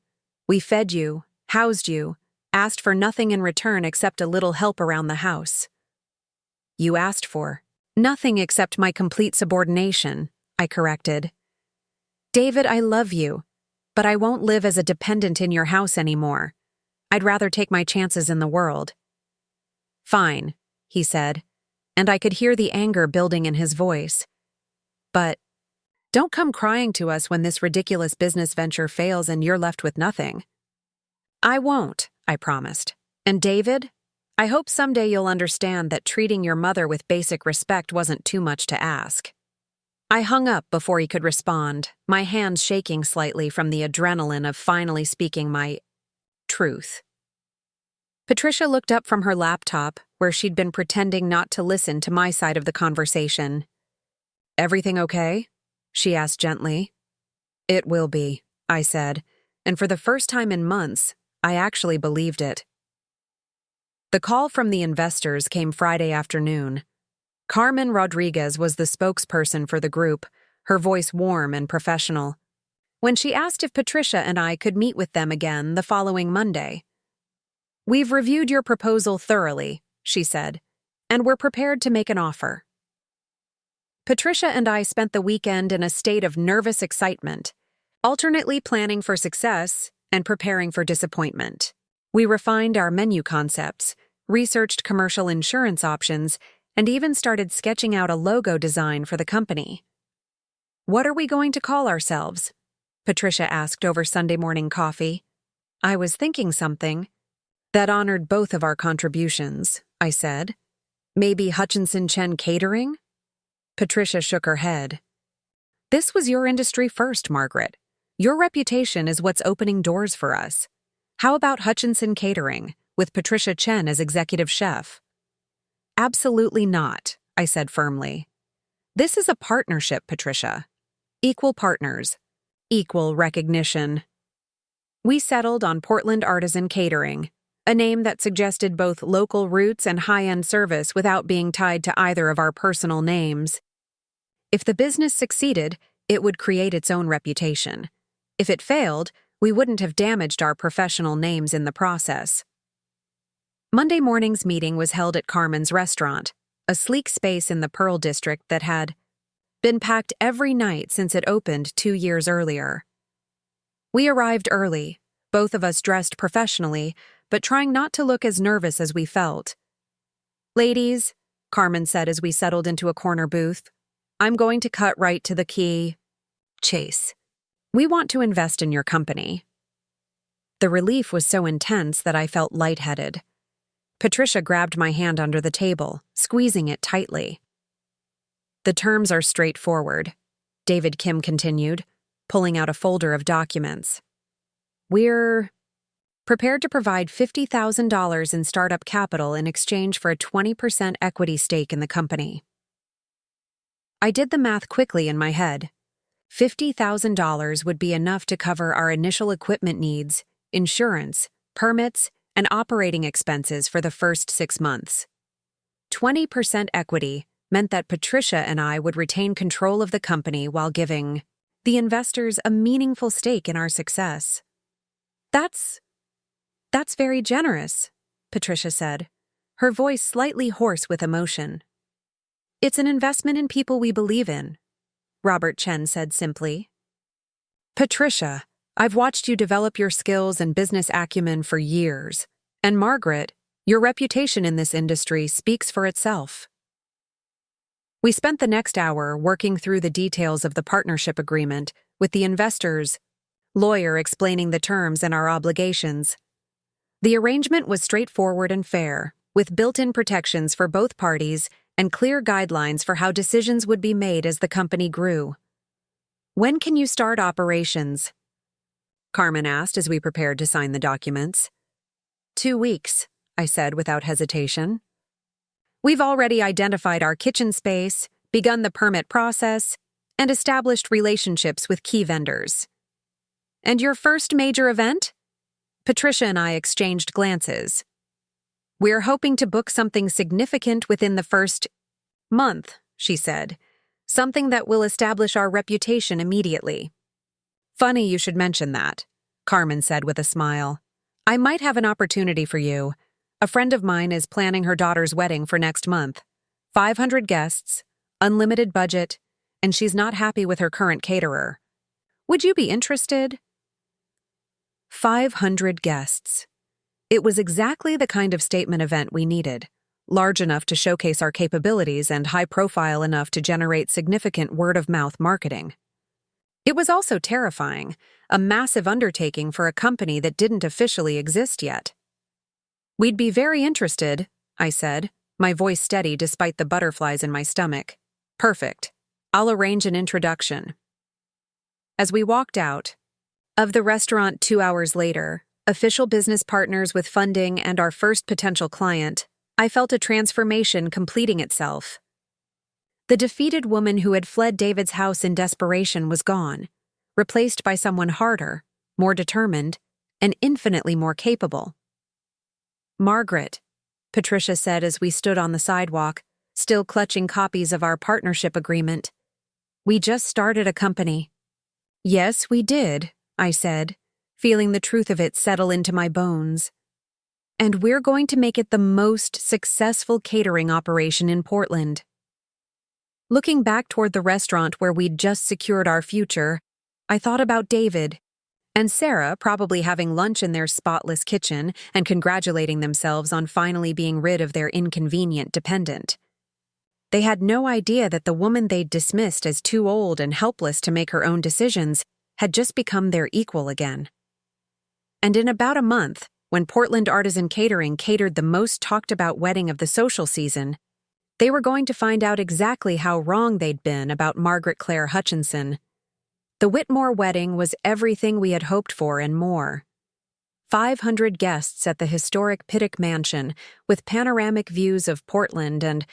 We fed you, housed you, asked for nothing in return except a little help around the house. You asked for nothing except my complete subordination, I corrected. David, I love you, but I won't live as a dependent in your house anymore. I'd rather take my chances in the world. Fine, he said, and I could hear the anger building in his voice. But don't come crying to us when this ridiculous business venture fails and you're left with nothing. I won't, I promised. And David, I hope someday you'll understand that treating your mother with basic respect wasn't too much to ask. I hung up before he could respond, my hands shaking slightly from the adrenaline of finally speaking my truth. Patricia looked up from her laptop, where she'd been pretending not to listen to my side of the conversation. Everything okay? She asked gently. It will be, I said, and for the first time in months, I actually believed it. The call from the investors came Friday afternoon. Carmen Rodriguez was the spokesperson for the group, her voice warm and professional. When she asked if Patricia and I could meet with them again the following Monday. We've reviewed your proposal thoroughly, she said, and we're prepared to make an offer. Patricia and I spent the weekend in a state of nervous excitement, alternately planning for success and preparing for disappointment. We refined our menu concepts, researched commercial insurance options, and even started sketching out a logo design for the company. What are we going to call ourselves? Patricia asked over Sunday morning coffee. I was thinking something that honored both of our contributions, I said. Maybe Hutchinson Chen Catering? Patricia shook her head. This was your industry first, Margaret. Your reputation is what's opening doors for us. How about Hutchinson Catering, with Patricia Chen as executive chef? Absolutely not, I said firmly. This is a partnership, Patricia. Equal partners. Equal recognition. We settled on Portland Artisan Catering, a name that suggested both local roots and high-end service without being tied to either of our personal names. If the business succeeded, it would create its own reputation. If it failed, we wouldn't have damaged our professional names in the process. Monday morning's meeting was held at Carmen's restaurant, a sleek space in the Pearl District that had been packed every night since it opened 2 years earlier. We arrived early, both of us dressed professionally, but trying not to look as nervous as we felt. Ladies, Carmen said as we settled into a corner booth, I'm going to cut right to the key chase. We want to invest in your company. The relief was so intense that I felt lightheaded. Patricia grabbed my hand under the table, squeezing it tightly. The terms are straightforward, David Kim continued, pulling out a folder of documents. We're prepared to provide $50,000 in startup capital in exchange for a 20% equity stake in the company. I did the math quickly in my head. $50,000 would be enough to cover our initial equipment needs, insurance, permits, and operating expenses for the first 6 months. 20% equity meant that Patricia and I would retain control of the company while giving the investors a meaningful stake in our success. That's very generous, Patricia said, her voice slightly hoarse with emotion. It's an investment in people we believe in, Robert Chen said simply. Patricia, I've watched you develop your skills and business acumen for years. And Margaret, your reputation in this industry speaks for itself. We spent the next hour working through the details of the partnership agreement, with the investors' lawyer explaining the terms and our obligations. The arrangement was straightforward and fair, with built-in protections for both parties and clear guidelines for how decisions would be made as the company grew. When can you start operations? Carmen asked as we prepared to sign the documents. 2 weeks, I said without hesitation. We've already identified our kitchen space, begun the permit process, and established relationships with key vendors. And your first major event? Patricia and I exchanged glances. We're hoping to book something significant within the first month, she said. Something that will establish our reputation immediately. Funny you should mention that, Carmen said with a smile. I might have an opportunity for you. A friend of mine is planning her daughter's wedding for next month. 500 guests, unlimited budget, and she's not happy with her current caterer. Would you be interested? 500 guests. It was exactly the kind of statement event we needed. Large enough to showcase our capabilities and high-profile enough to generate significant word-of-mouth marketing. It was also terrifying, a massive undertaking for a company that didn't officially exist yet. We'd be very interested, I said, my voice steady despite the butterflies in my stomach. Perfect. I'll arrange an introduction. As we walked out of the restaurant 2 hours later, official business partners with funding and our first potential client, I felt a transformation completing itself. The defeated woman who had fled David's house in desperation was gone, replaced by someone harder, more determined, and infinitely more capable. Margaret, Patricia said as we stood on the sidewalk, still clutching copies of our partnership agreement. We just started a company. Yes, we did, I said, feeling the truth of it settle into my bones. And we're going to make it the most successful catering operation in Portland. Looking back toward the restaurant where we'd just secured our future, I thought about David and Sarah probably having lunch in their spotless kitchen and congratulating themselves on finally being rid of their inconvenient dependent. They had no idea that the woman they'd dismissed as too old and helpless to make her own decisions had just become their equal again. And in about a month, when Portland Artisan Catering catered the most talked-about wedding of the social season, they were going to find out exactly how wrong they'd been about Margaret Claire Hutchinson. The Whitmore wedding was everything we had hoped for and more. 500 guests at the historic Pittock Mansion, with panoramic views of Portland and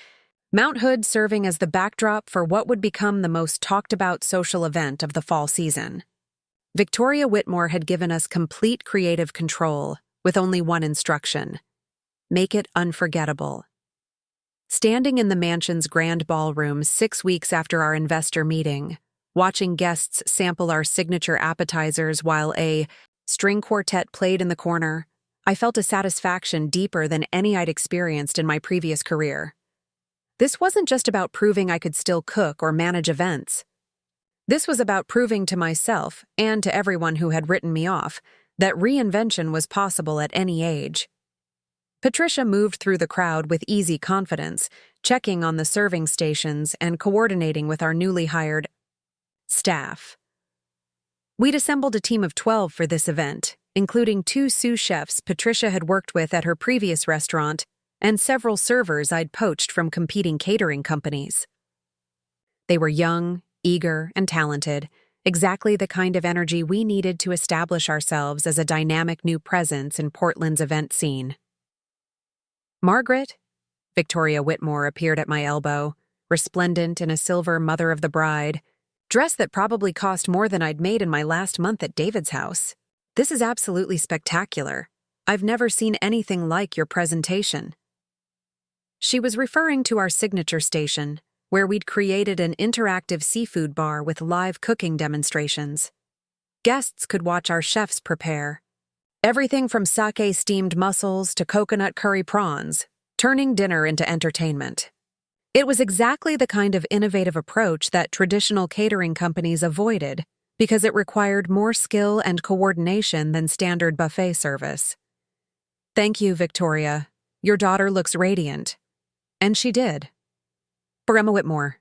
Mount Hood serving as the backdrop for what would become the most talked-about social event of the fall season. Victoria Whitmore had given us complete creative control, with only one instruction: make it unforgettable. Standing in the mansion's grand ballroom 6 weeks after our investor meeting, watching guests sample our signature appetizers while a string quartet played in the corner, I felt a satisfaction deeper than any I'd experienced in my previous career. This wasn't just about proving I could still cook or manage events. This was about proving to myself, and to everyone who had written me off, that reinvention was possible at any age. Patricia moved through the crowd with easy confidence, checking on the serving stations and coordinating with our newly hired staff. We'd assembled a team of 12 for this event, including 2 sous chefs Patricia had worked with at her previous restaurant and several servers I'd poached from competing catering companies. They were young, eager, and talented, exactly the kind of energy we needed to establish ourselves as a dynamic new presence in Portland's event scene. Margaret, Victoria Whitmore appeared at my elbow, resplendent in a silver mother of the bride, dress that probably cost more than I'd made in my last month at David's house. This is absolutely spectacular. I've never seen anything like your presentation. She was referring to our signature station, where we'd created an interactive seafood bar with live cooking demonstrations. Guests could watch our chefs prepare. Everything from sake steamed mussels to coconut curry prawns, turning dinner into entertainment. It was exactly the kind of innovative approach that traditional catering companies avoided because it required more skill and coordination than standard buffet service. Thank you, Victoria. Your daughter looks radiant. And she did. For Emma Whitmore.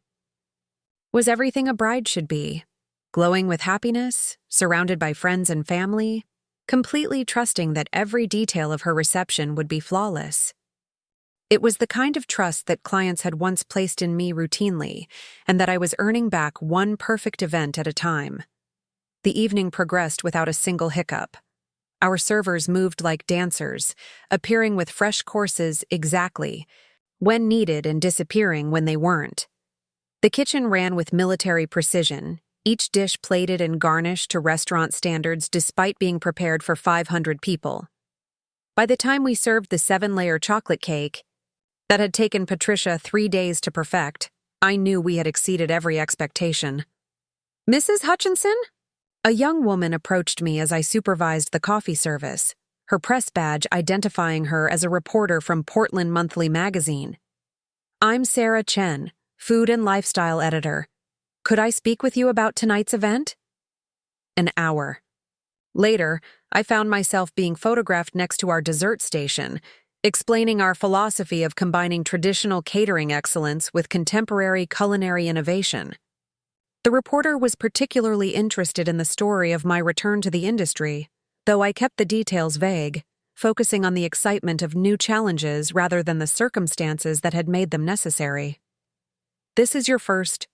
Was everything a bride should be, glowing with happiness, surrounded by friends and family, completely trusting that every detail of her reception would be flawless. It was the kind of trust that clients had once placed in me routinely, and that I was earning back one perfect event at a time. The evening progressed without a single hiccup. Our servers moved like dancers, appearing with fresh courses exactly when needed and disappearing when they weren't. The kitchen ran with military precision, each dish plated and garnished to restaurant standards despite being prepared for 500 people. By the time we served the 7-layer chocolate cake that had taken Patricia 3 days to perfect, I knew we had exceeded every expectation. "Mrs. Hutchinson?" A young woman approached me as I supervised the coffee service, her press badge identifying her as a reporter from Portland Monthly magazine. "I'm Sarah Chen, food and lifestyle editor. Could I speak with you about tonight's event?" An hour later, I found myself being photographed next to our dessert station, explaining our philosophy of combining traditional catering excellence with contemporary culinary innovation. The reporter was particularly interested in the story of my return to the industry, though I kept the details vague, focusing on the excitement of new challenges rather than the circumstances that had made them necessary. "This is your first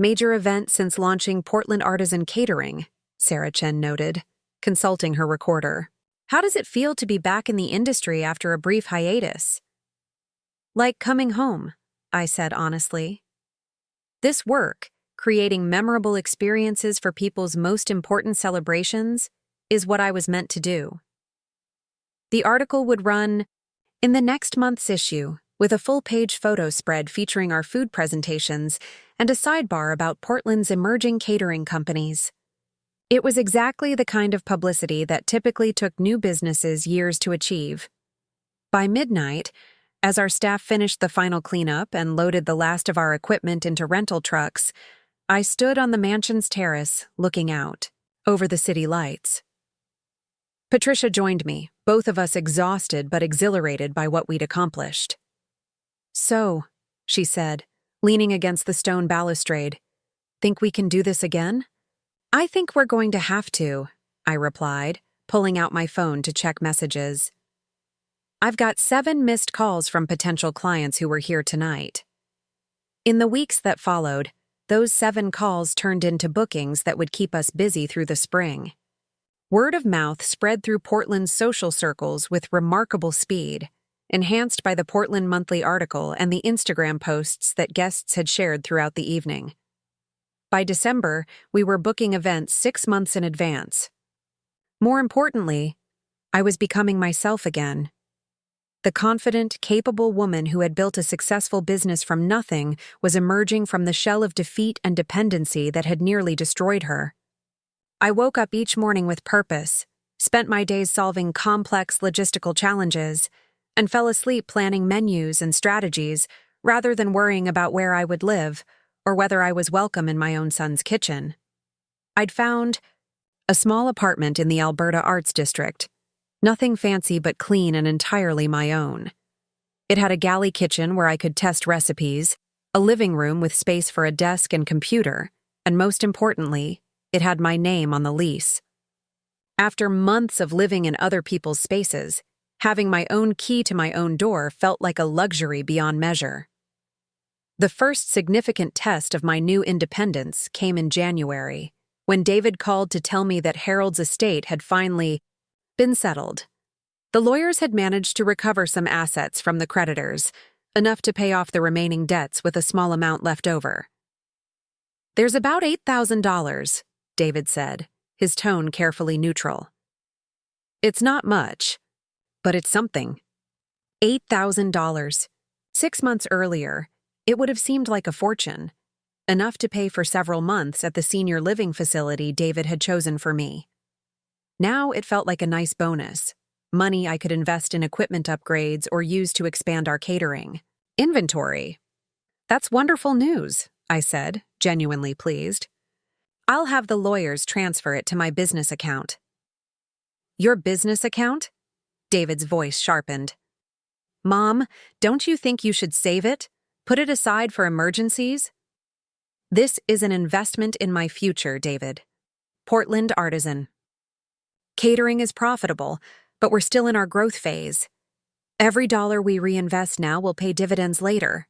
major event since launching Portland Artisan Catering," Sarah Chen noted, consulting her recorder. "How does it feel to be back in the industry after a brief hiatus?" "Like coming home," I said honestly. "This work, creating memorable experiences for people's most important celebrations, is what I was meant to do." The article would run in the next month's issue, with a full-page photo spread featuring our food presentations and a sidebar about Portland's emerging catering companies. It was exactly the kind of publicity that typically took new businesses years to achieve. By midnight, as our staff finished the final cleanup and loaded the last of our equipment into rental trucks, I stood on the mansion's terrace, looking out over the city lights. Patricia joined me, both of us exhausted but exhilarated by what we'd accomplished. "So," she said, leaning against the stone balustrade, "think we can do this again?" "I think we're going to have to," I replied, pulling out my phone to check messages. "I've got 7 missed calls from potential clients who were here tonight." In the weeks that followed, those 7 calls turned into bookings that would keep us busy through the spring. Word of mouth spread through Portland's social circles with remarkable speed, enhanced by the Portland Monthly article and the Instagram posts that guests had shared throughout the evening. By December, we were booking events 6 months in advance. More importantly, I was becoming myself again. The confident, capable woman who had built a successful business from nothing was emerging from the shell of defeat and dependency that had nearly destroyed her. I woke up each morning with purpose, spent my days solving complex logistical challenges, and fell asleep planning menus and strategies rather than worrying about where I would live or whether I was welcome in my own son's kitchen. I'd found a small apartment in the Alberta Arts District, nothing fancy but clean and entirely my own. It had a galley kitchen where I could test recipes, a living room with space for a desk and computer, and most importantly, it had my name on the lease. After months of living in other people's spaces, having my own key to my own door felt like a luxury beyond measure. The first significant test of my new independence came in January, when David called to tell me that Harold's estate had finally been settled. The lawyers had managed to recover some assets from the creditors, enough to pay off the remaining debts with a small amount left over. "There's about $8,000, David said, his tone carefully neutral. "It's not much, but it's something." $8,000. 6 months earlier, it would have seemed like a fortune, enough to pay for several months at the senior living facility David had chosen for me. Now it felt like a nice bonus, money I could invest in equipment upgrades or use to expand our catering inventory. "That's wonderful news," I said, genuinely pleased. "I'll have the lawyers transfer it to my business account." "Your business account?" David's voice sharpened. "Mom, don't you think you should save it? Put it aside for emergencies?" "This is an investment in my future, David." Portland Artisan. Catering is profitable, but we're still in our growth phase. Every dollar we reinvest now will pay dividends later.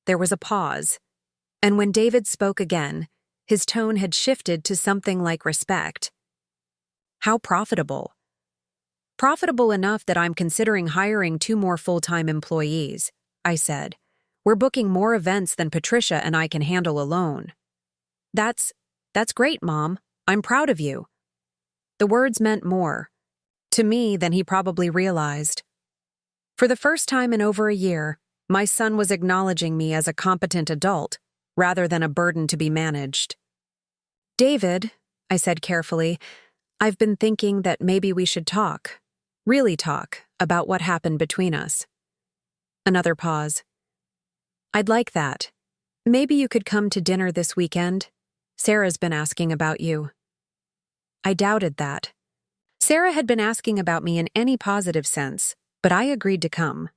There was a pause, and when David spoke again, His tone had shifted to something like respect. How profitable? Profitable enough that I'm considering hiring 2 more full-time employees, I said. We're booking more events than Patricia and I can handle alone. That's great, Mom. I'm proud of you. The words meant more to me than he probably realized. For the first time in over a year, my son was acknowledging me as a competent adult rather than a burden to be managed. David, I said carefully, I've been thinking that maybe we should really talk, about what happened between us. Another pause. I'd like that. Maybe you could come to dinner this weekend. Sarah's been asking about you. I doubted that. Sarah had been asking about me in any positive sense, but I agreed to come.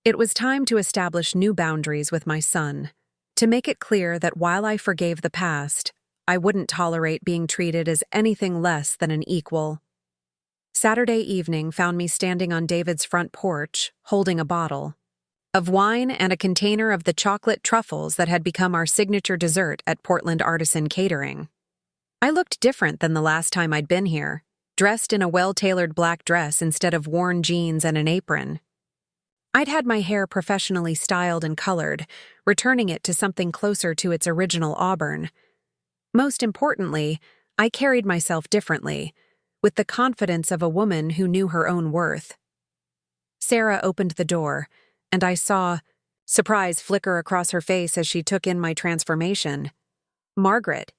It was time to establish new boundaries with my son, to make it clear that while I forgave the past, I wouldn't tolerate being treated as anything less than an equal. Saturday evening found me standing on David's front porch, holding a bottle of wine and a container of the chocolate truffles that had become our signature dessert at Portland Artisan Catering. I looked different than the last time I'd been here, dressed in a well-tailored black dress instead of worn jeans and an apron. I'd had my hair professionally styled and colored, returning it to something closer to its original auburn. Most importantly, I carried myself differently, with the confidence of a woman who knew her own worth. Sarah opened the door, and I saw surprise flicker across her face as she took in my transformation. Margaret,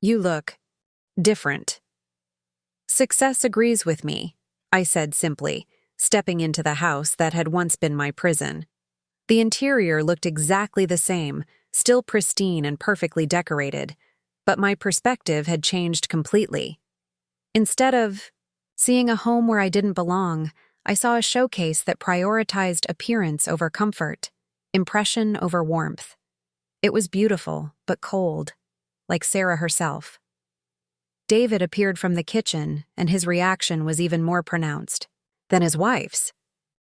you look different. Success agrees with me, I said simply, stepping into the house that had once been my prison. The interior looked exactly the same, still pristine and perfectly decorated, but my perspective had changed completely. Instead of seeing a home where I didn't belong, I saw a showcase that prioritized appearance over comfort, impression over warmth. It was beautiful, but cold, like Sarah herself. David appeared from the kitchen, and his reaction was even more pronounced than his wife's.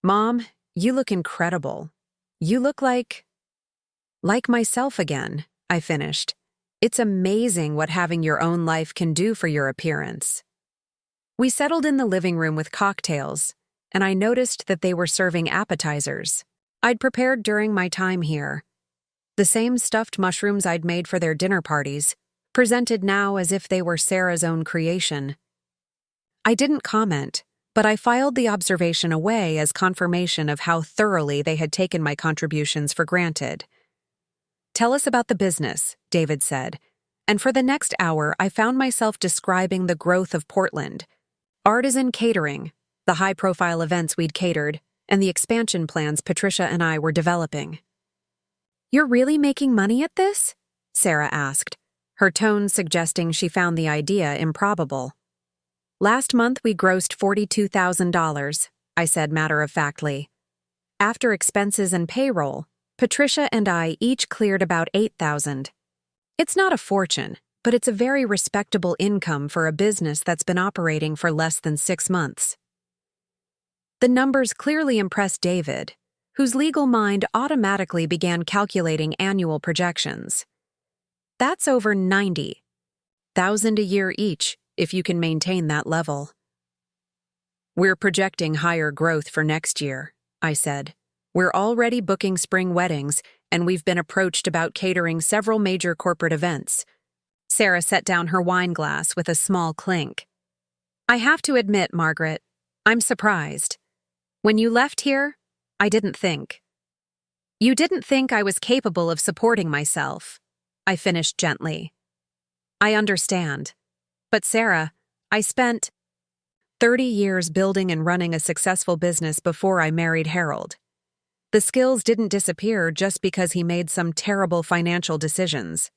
Mom, you look incredible. You look like myself again, I finished. It's amazing what having your own life can do for your appearance. We settled in the living room with cocktails, and I noticed that they were serving appetizers I'd prepared during my time here. The same stuffed mushrooms I'd made for their dinner parties, presented now as if they were Sarah's own creation. I didn't comment, but I filed the observation away as confirmation of how thoroughly they had taken my contributions for granted. Tell us about the business, David said, and for the next hour I found myself describing the growth of Portland, Artisan Catering, the high-profile events we'd catered, and the expansion plans Patricia and I were developing. You're really making money at this? Sarah asked, her tone suggesting she found the idea improbable. Last month we grossed $42,000, I said matter-of-factly. After expenses and payroll, Patricia and I each cleared about $8,000. It's not a fortune, but it's a very respectable income for a business that's been operating for less than 6 months. The numbers clearly impressed David, whose legal mind automatically began calculating annual projections. That's over $90,000 a year each, if you can maintain that level. We're projecting higher growth for next year, I said. We're already booking spring weddings, and we've been approached about catering several major corporate events. Sarah set down her wine glass with a small clink. I have to admit, Margaret, I'm surprised. When you left here, I didn't think. You didn't think I was capable of supporting myself, I finished gently. I understand. But Sarah, I spent 30 years building and running a successful business before I married Harold. The skills didn't disappear just because he made some terrible financial decisions.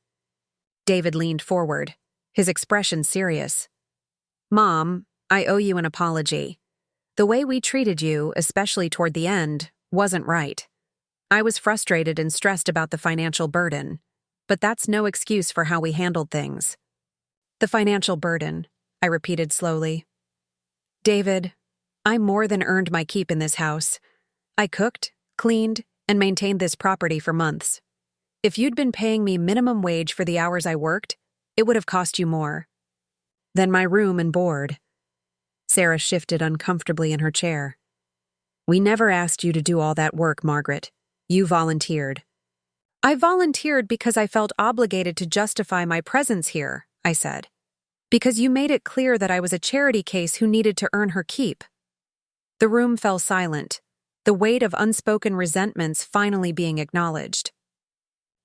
David leaned forward, his expression serious. Mom, I owe you an apology. The way we treated you, especially toward the end, wasn't right. I was frustrated and stressed about the financial burden, but that's no excuse for how we handled things. The financial burden, I repeated slowly. David, I more than earned my keep in this house. I cooked, cleaned, and maintained this property for months. If you'd been paying me minimum wage for the hours I worked, It would have cost you more. Then my room and board. Sarah shifted uncomfortably in her chair. We never asked you to do all that work, Margaret. You volunteered. I volunteered because I felt obligated to justify my presence here, I said. Because you made it clear that I was a charity case who needed to earn her keep. The room fell silent, the weight of unspoken resentments finally being acknowledged.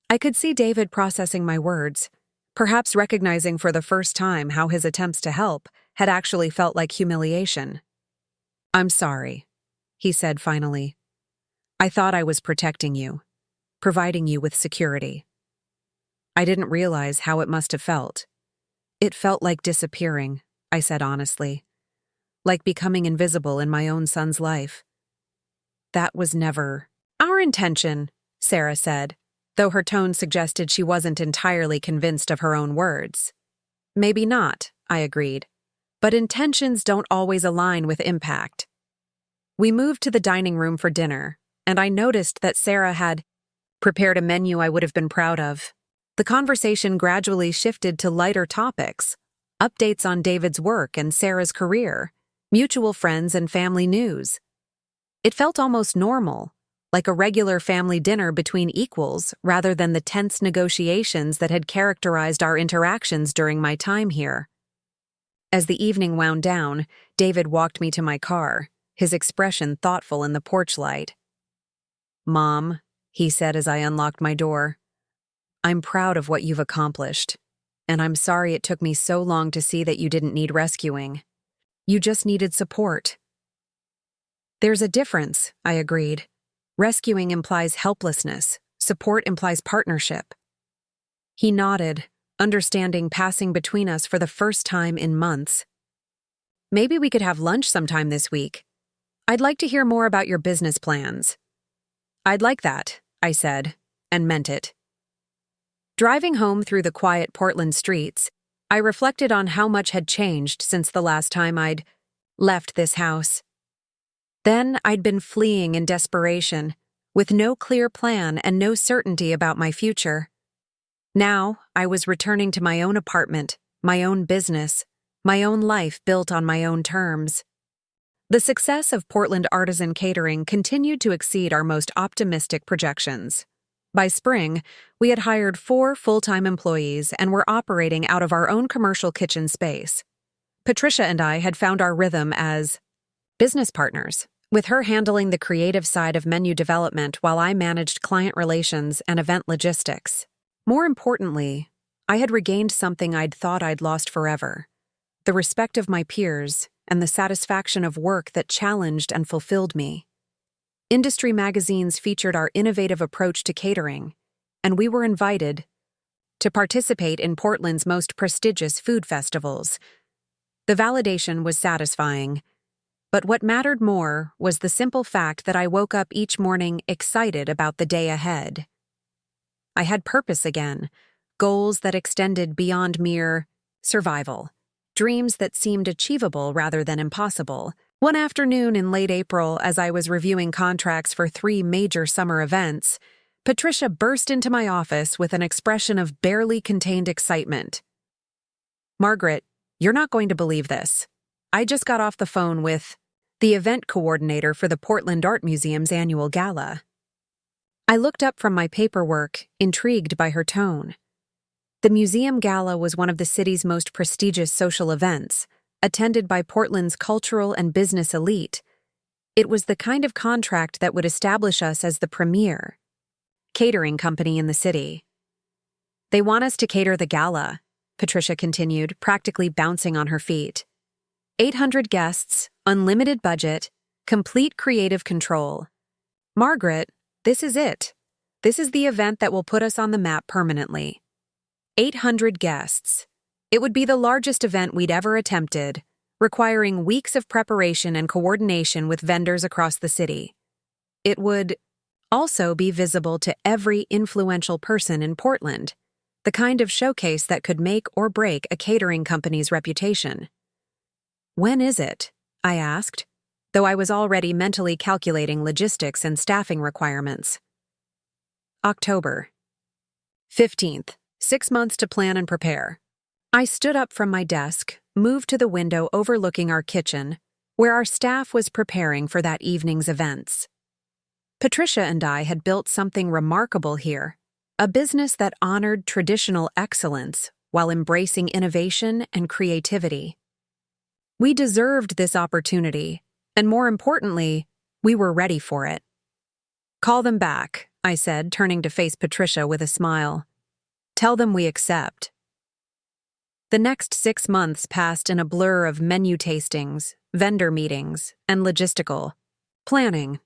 I could see David processing my words, perhaps recognizing for the first time how his attempts to help had actually felt like humiliation. I'm sorry, he said finally. I thought I was protecting you, providing you with security. I didn't realize how it must have felt. It felt like disappearing, I said honestly, like becoming invisible in my own son's life. That was never our intention, Sarah said, though her tone suggested she wasn't entirely convinced of her own words. Maybe not, I agreed, but intentions don't always align with impact. We moved to the dining room for dinner, and I noticed that Sarah had prepared a menu I would have been proud of. The conversation gradually shifted to lighter topics, updates on David's work and Sarah's career, mutual friends and family news. It felt almost normal, like a regular family dinner between equals rather than the tense negotiations that had characterized our interactions during my time here. As the evening wound down, David walked me to my car, his expression thoughtful in the porch light. Mom, he said as I unlocked my door, I'm proud of what you've accomplished, and I'm sorry it took me so long to see that you didn't need rescuing. You just needed support. There's a difference, I agreed. Rescuing implies helplessness. Support implies partnership. He nodded, understanding passing between us for the first time in months. Maybe we could have lunch sometime this week. I'd like to hear more about your business plans. I'd like that, I said, and meant it. Driving home through the quiet Portland streets, I reflected on how much had changed since the last time I'd left this house. Then I'd been fleeing in desperation, with no clear plan and no certainty about my future. Now I was returning to my own apartment, my own business, my own life built on my own terms. The success of Portland Artisan Catering continued to exceed our most optimistic projections. By spring, we had hired 4 full-time employees and were operating out of our own commercial kitchen space. Patricia and I had found our rhythm as business partners, with her handling the creative side of menu development while I managed client relations and event logistics. More importantly, I had regained something I'd thought I'd lost forever: the respect of my peers and the satisfaction of work that challenged and fulfilled me. Industry magazines featured our innovative approach to catering, and we were invited to participate in Portland's most prestigious food festivals. The validation was satisfying, but what mattered more was the simple fact that I woke up each morning excited about the day ahead. I had purpose again, goals that extended beyond mere survival, dreams that seemed achievable rather than impossible. One afternoon in late April, as I was reviewing contracts for 3 major summer events, Patricia burst into my office with an expression of barely contained excitement. Margaret, you're not going to believe this. I just got off the phone with the event coordinator for the Portland Art Museum's annual gala. I looked up from my paperwork, intrigued by her tone. The museum gala was one of the city's most prestigious social events, attended by Portland's cultural and business elite. It was the kind of contract that would establish us as the premier catering company in the city. They want us to cater the gala, Patricia continued, practically bouncing on her feet. 800 guests, unlimited budget, complete creative control. Margaret, this is it. This is the event that will put us on the map permanently. 800 guests. It would be the largest event we'd ever attempted, requiring weeks of preparation and coordination with vendors across the city. It would also be visible to every influential person in Portland, the kind of showcase that could make or break a catering company's reputation. When is it? I asked, though I was already mentally calculating logistics and staffing requirements. October 15th. 6 months to plan and prepare. I stood up from my desk, moved to the window overlooking our kitchen, where our staff was preparing for that evening's events. Patricia and I had built something remarkable here, a business that honored traditional excellence while embracing innovation and creativity. We deserved this opportunity, and more importantly, we were ready for it. "Call them back," I said, turning to face Patricia with a smile. "Tell them we accept." The next 6 months passed in a blur of menu tastings, vendor meetings, and logistical planning.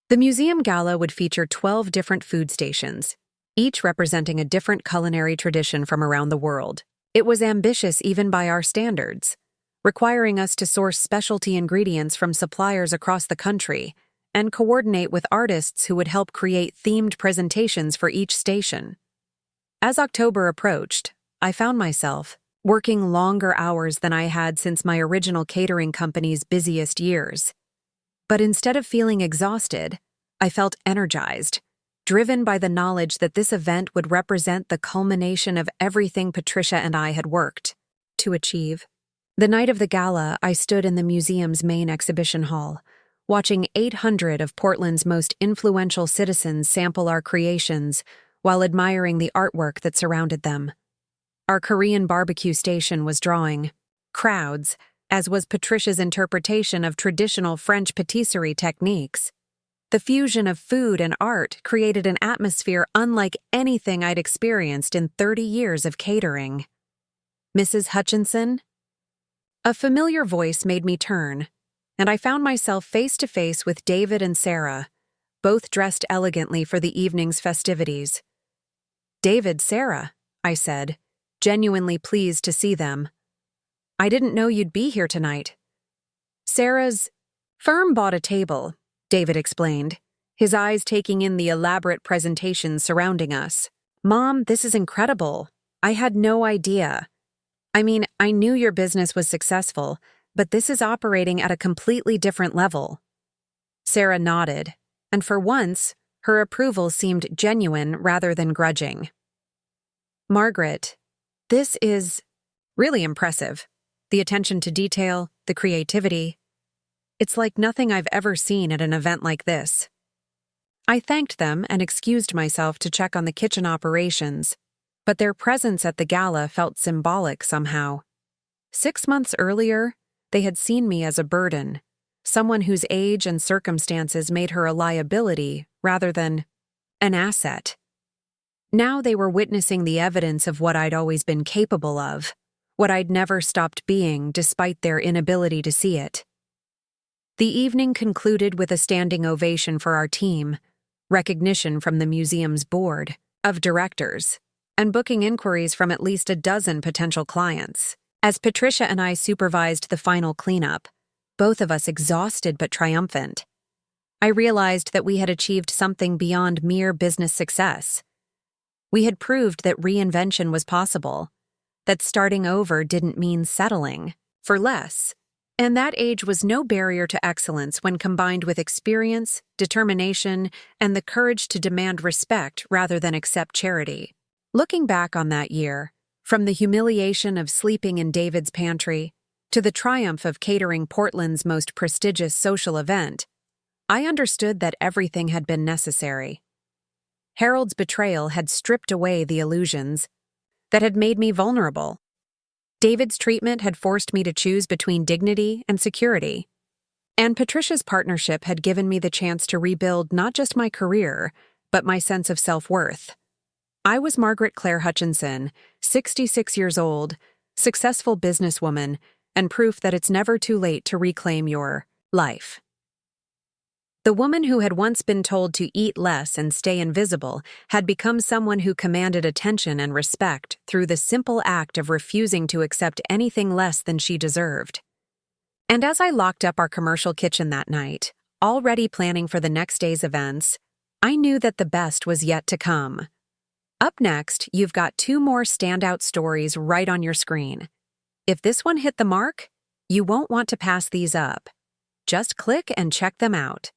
The museum gala would feature 12 different food stations, each representing a different culinary tradition from around the world. It was ambitious even by our standards, requiring us to source specialty ingredients from suppliers across the country and coordinate with artists who would help create themed presentations for each station. As October approached, I found myself working longer hours than I had since my original catering company's busiest years. But instead of feeling exhausted, I felt energized, driven by the knowledge that this event would represent the culmination of everything Patricia and I had worked to achieve. The night of the gala, I stood in the museum's main exhibition hall, watching 800 of Portland's most influential citizens sample our creations while admiring the artwork that surrounded them. Our Korean barbecue station was drawing crowds, as was Patricia's interpretation of traditional French patisserie techniques. The fusion of food and art created an atmosphere unlike anything I'd experienced in 30 years of catering. "Mrs. Hutchinson?" A familiar voice made me turn, and I found myself face to face with David and Sarah, both dressed elegantly for the evening's festivities. "David, Sarah," I said, genuinely pleased to see them. "I didn't know you'd be here tonight." "Sarah's firm bought a table," David explained, his eyes taking in the elaborate presentation surrounding us. "Mom, this is incredible. I had no idea. I mean, I knew your business was successful, but this is operating at a completely different level." Sarah nodded, and for once, her approval seemed genuine rather than grudging. "Margaret, this is really impressive. The attention to detail, the creativity. It's like nothing I've ever seen at an event like this." I thanked them and excused myself to check on the kitchen operations, but their presence at the gala felt symbolic somehow. 6 months earlier, they had seen me as a burden, someone whose age and circumstances made her a liability rather than an asset. Now they were witnessing the evidence of what I'd always been capable of, what I'd never stopped being despite their inability to see it. The evening concluded with a standing ovation for our team, recognition from the museum's board of directors, and booking inquiries from at least a dozen potential clients. As Patricia and I supervised the final cleanup, both of us exhausted but triumphant, I realized that we had achieved something beyond mere business success. We had proved that reinvention was possible, that starting over didn't mean settling for less, and that age was no barrier to excellence when combined with experience, determination, and the courage to demand respect rather than accept charity. Looking back on that year, from the humiliation of sleeping in David's pantry to the triumph of catering Portland's most prestigious social event, I understood that everything had been necessary. Harold's betrayal had stripped away the illusions that had made me vulnerable. David's treatment had forced me to choose between dignity and security. And Patricia's partnership had given me the chance to rebuild not just my career, but my sense of self-worth. I was Margaret Claire Hutchinson, 66 years old, successful businesswoman, and proof that it's never too late to reclaim your life. The woman who had once been told to eat less and stay invisible had become someone who commanded attention and respect through the simple act of refusing to accept anything less than she deserved. And as I locked up our commercial kitchen that night, already planning for the next day's events, I knew that the best was yet to come. Up next, you've got 2 more standout stories right on your screen. If this one hit the mark, you won't want to pass these up. Just click and check them out.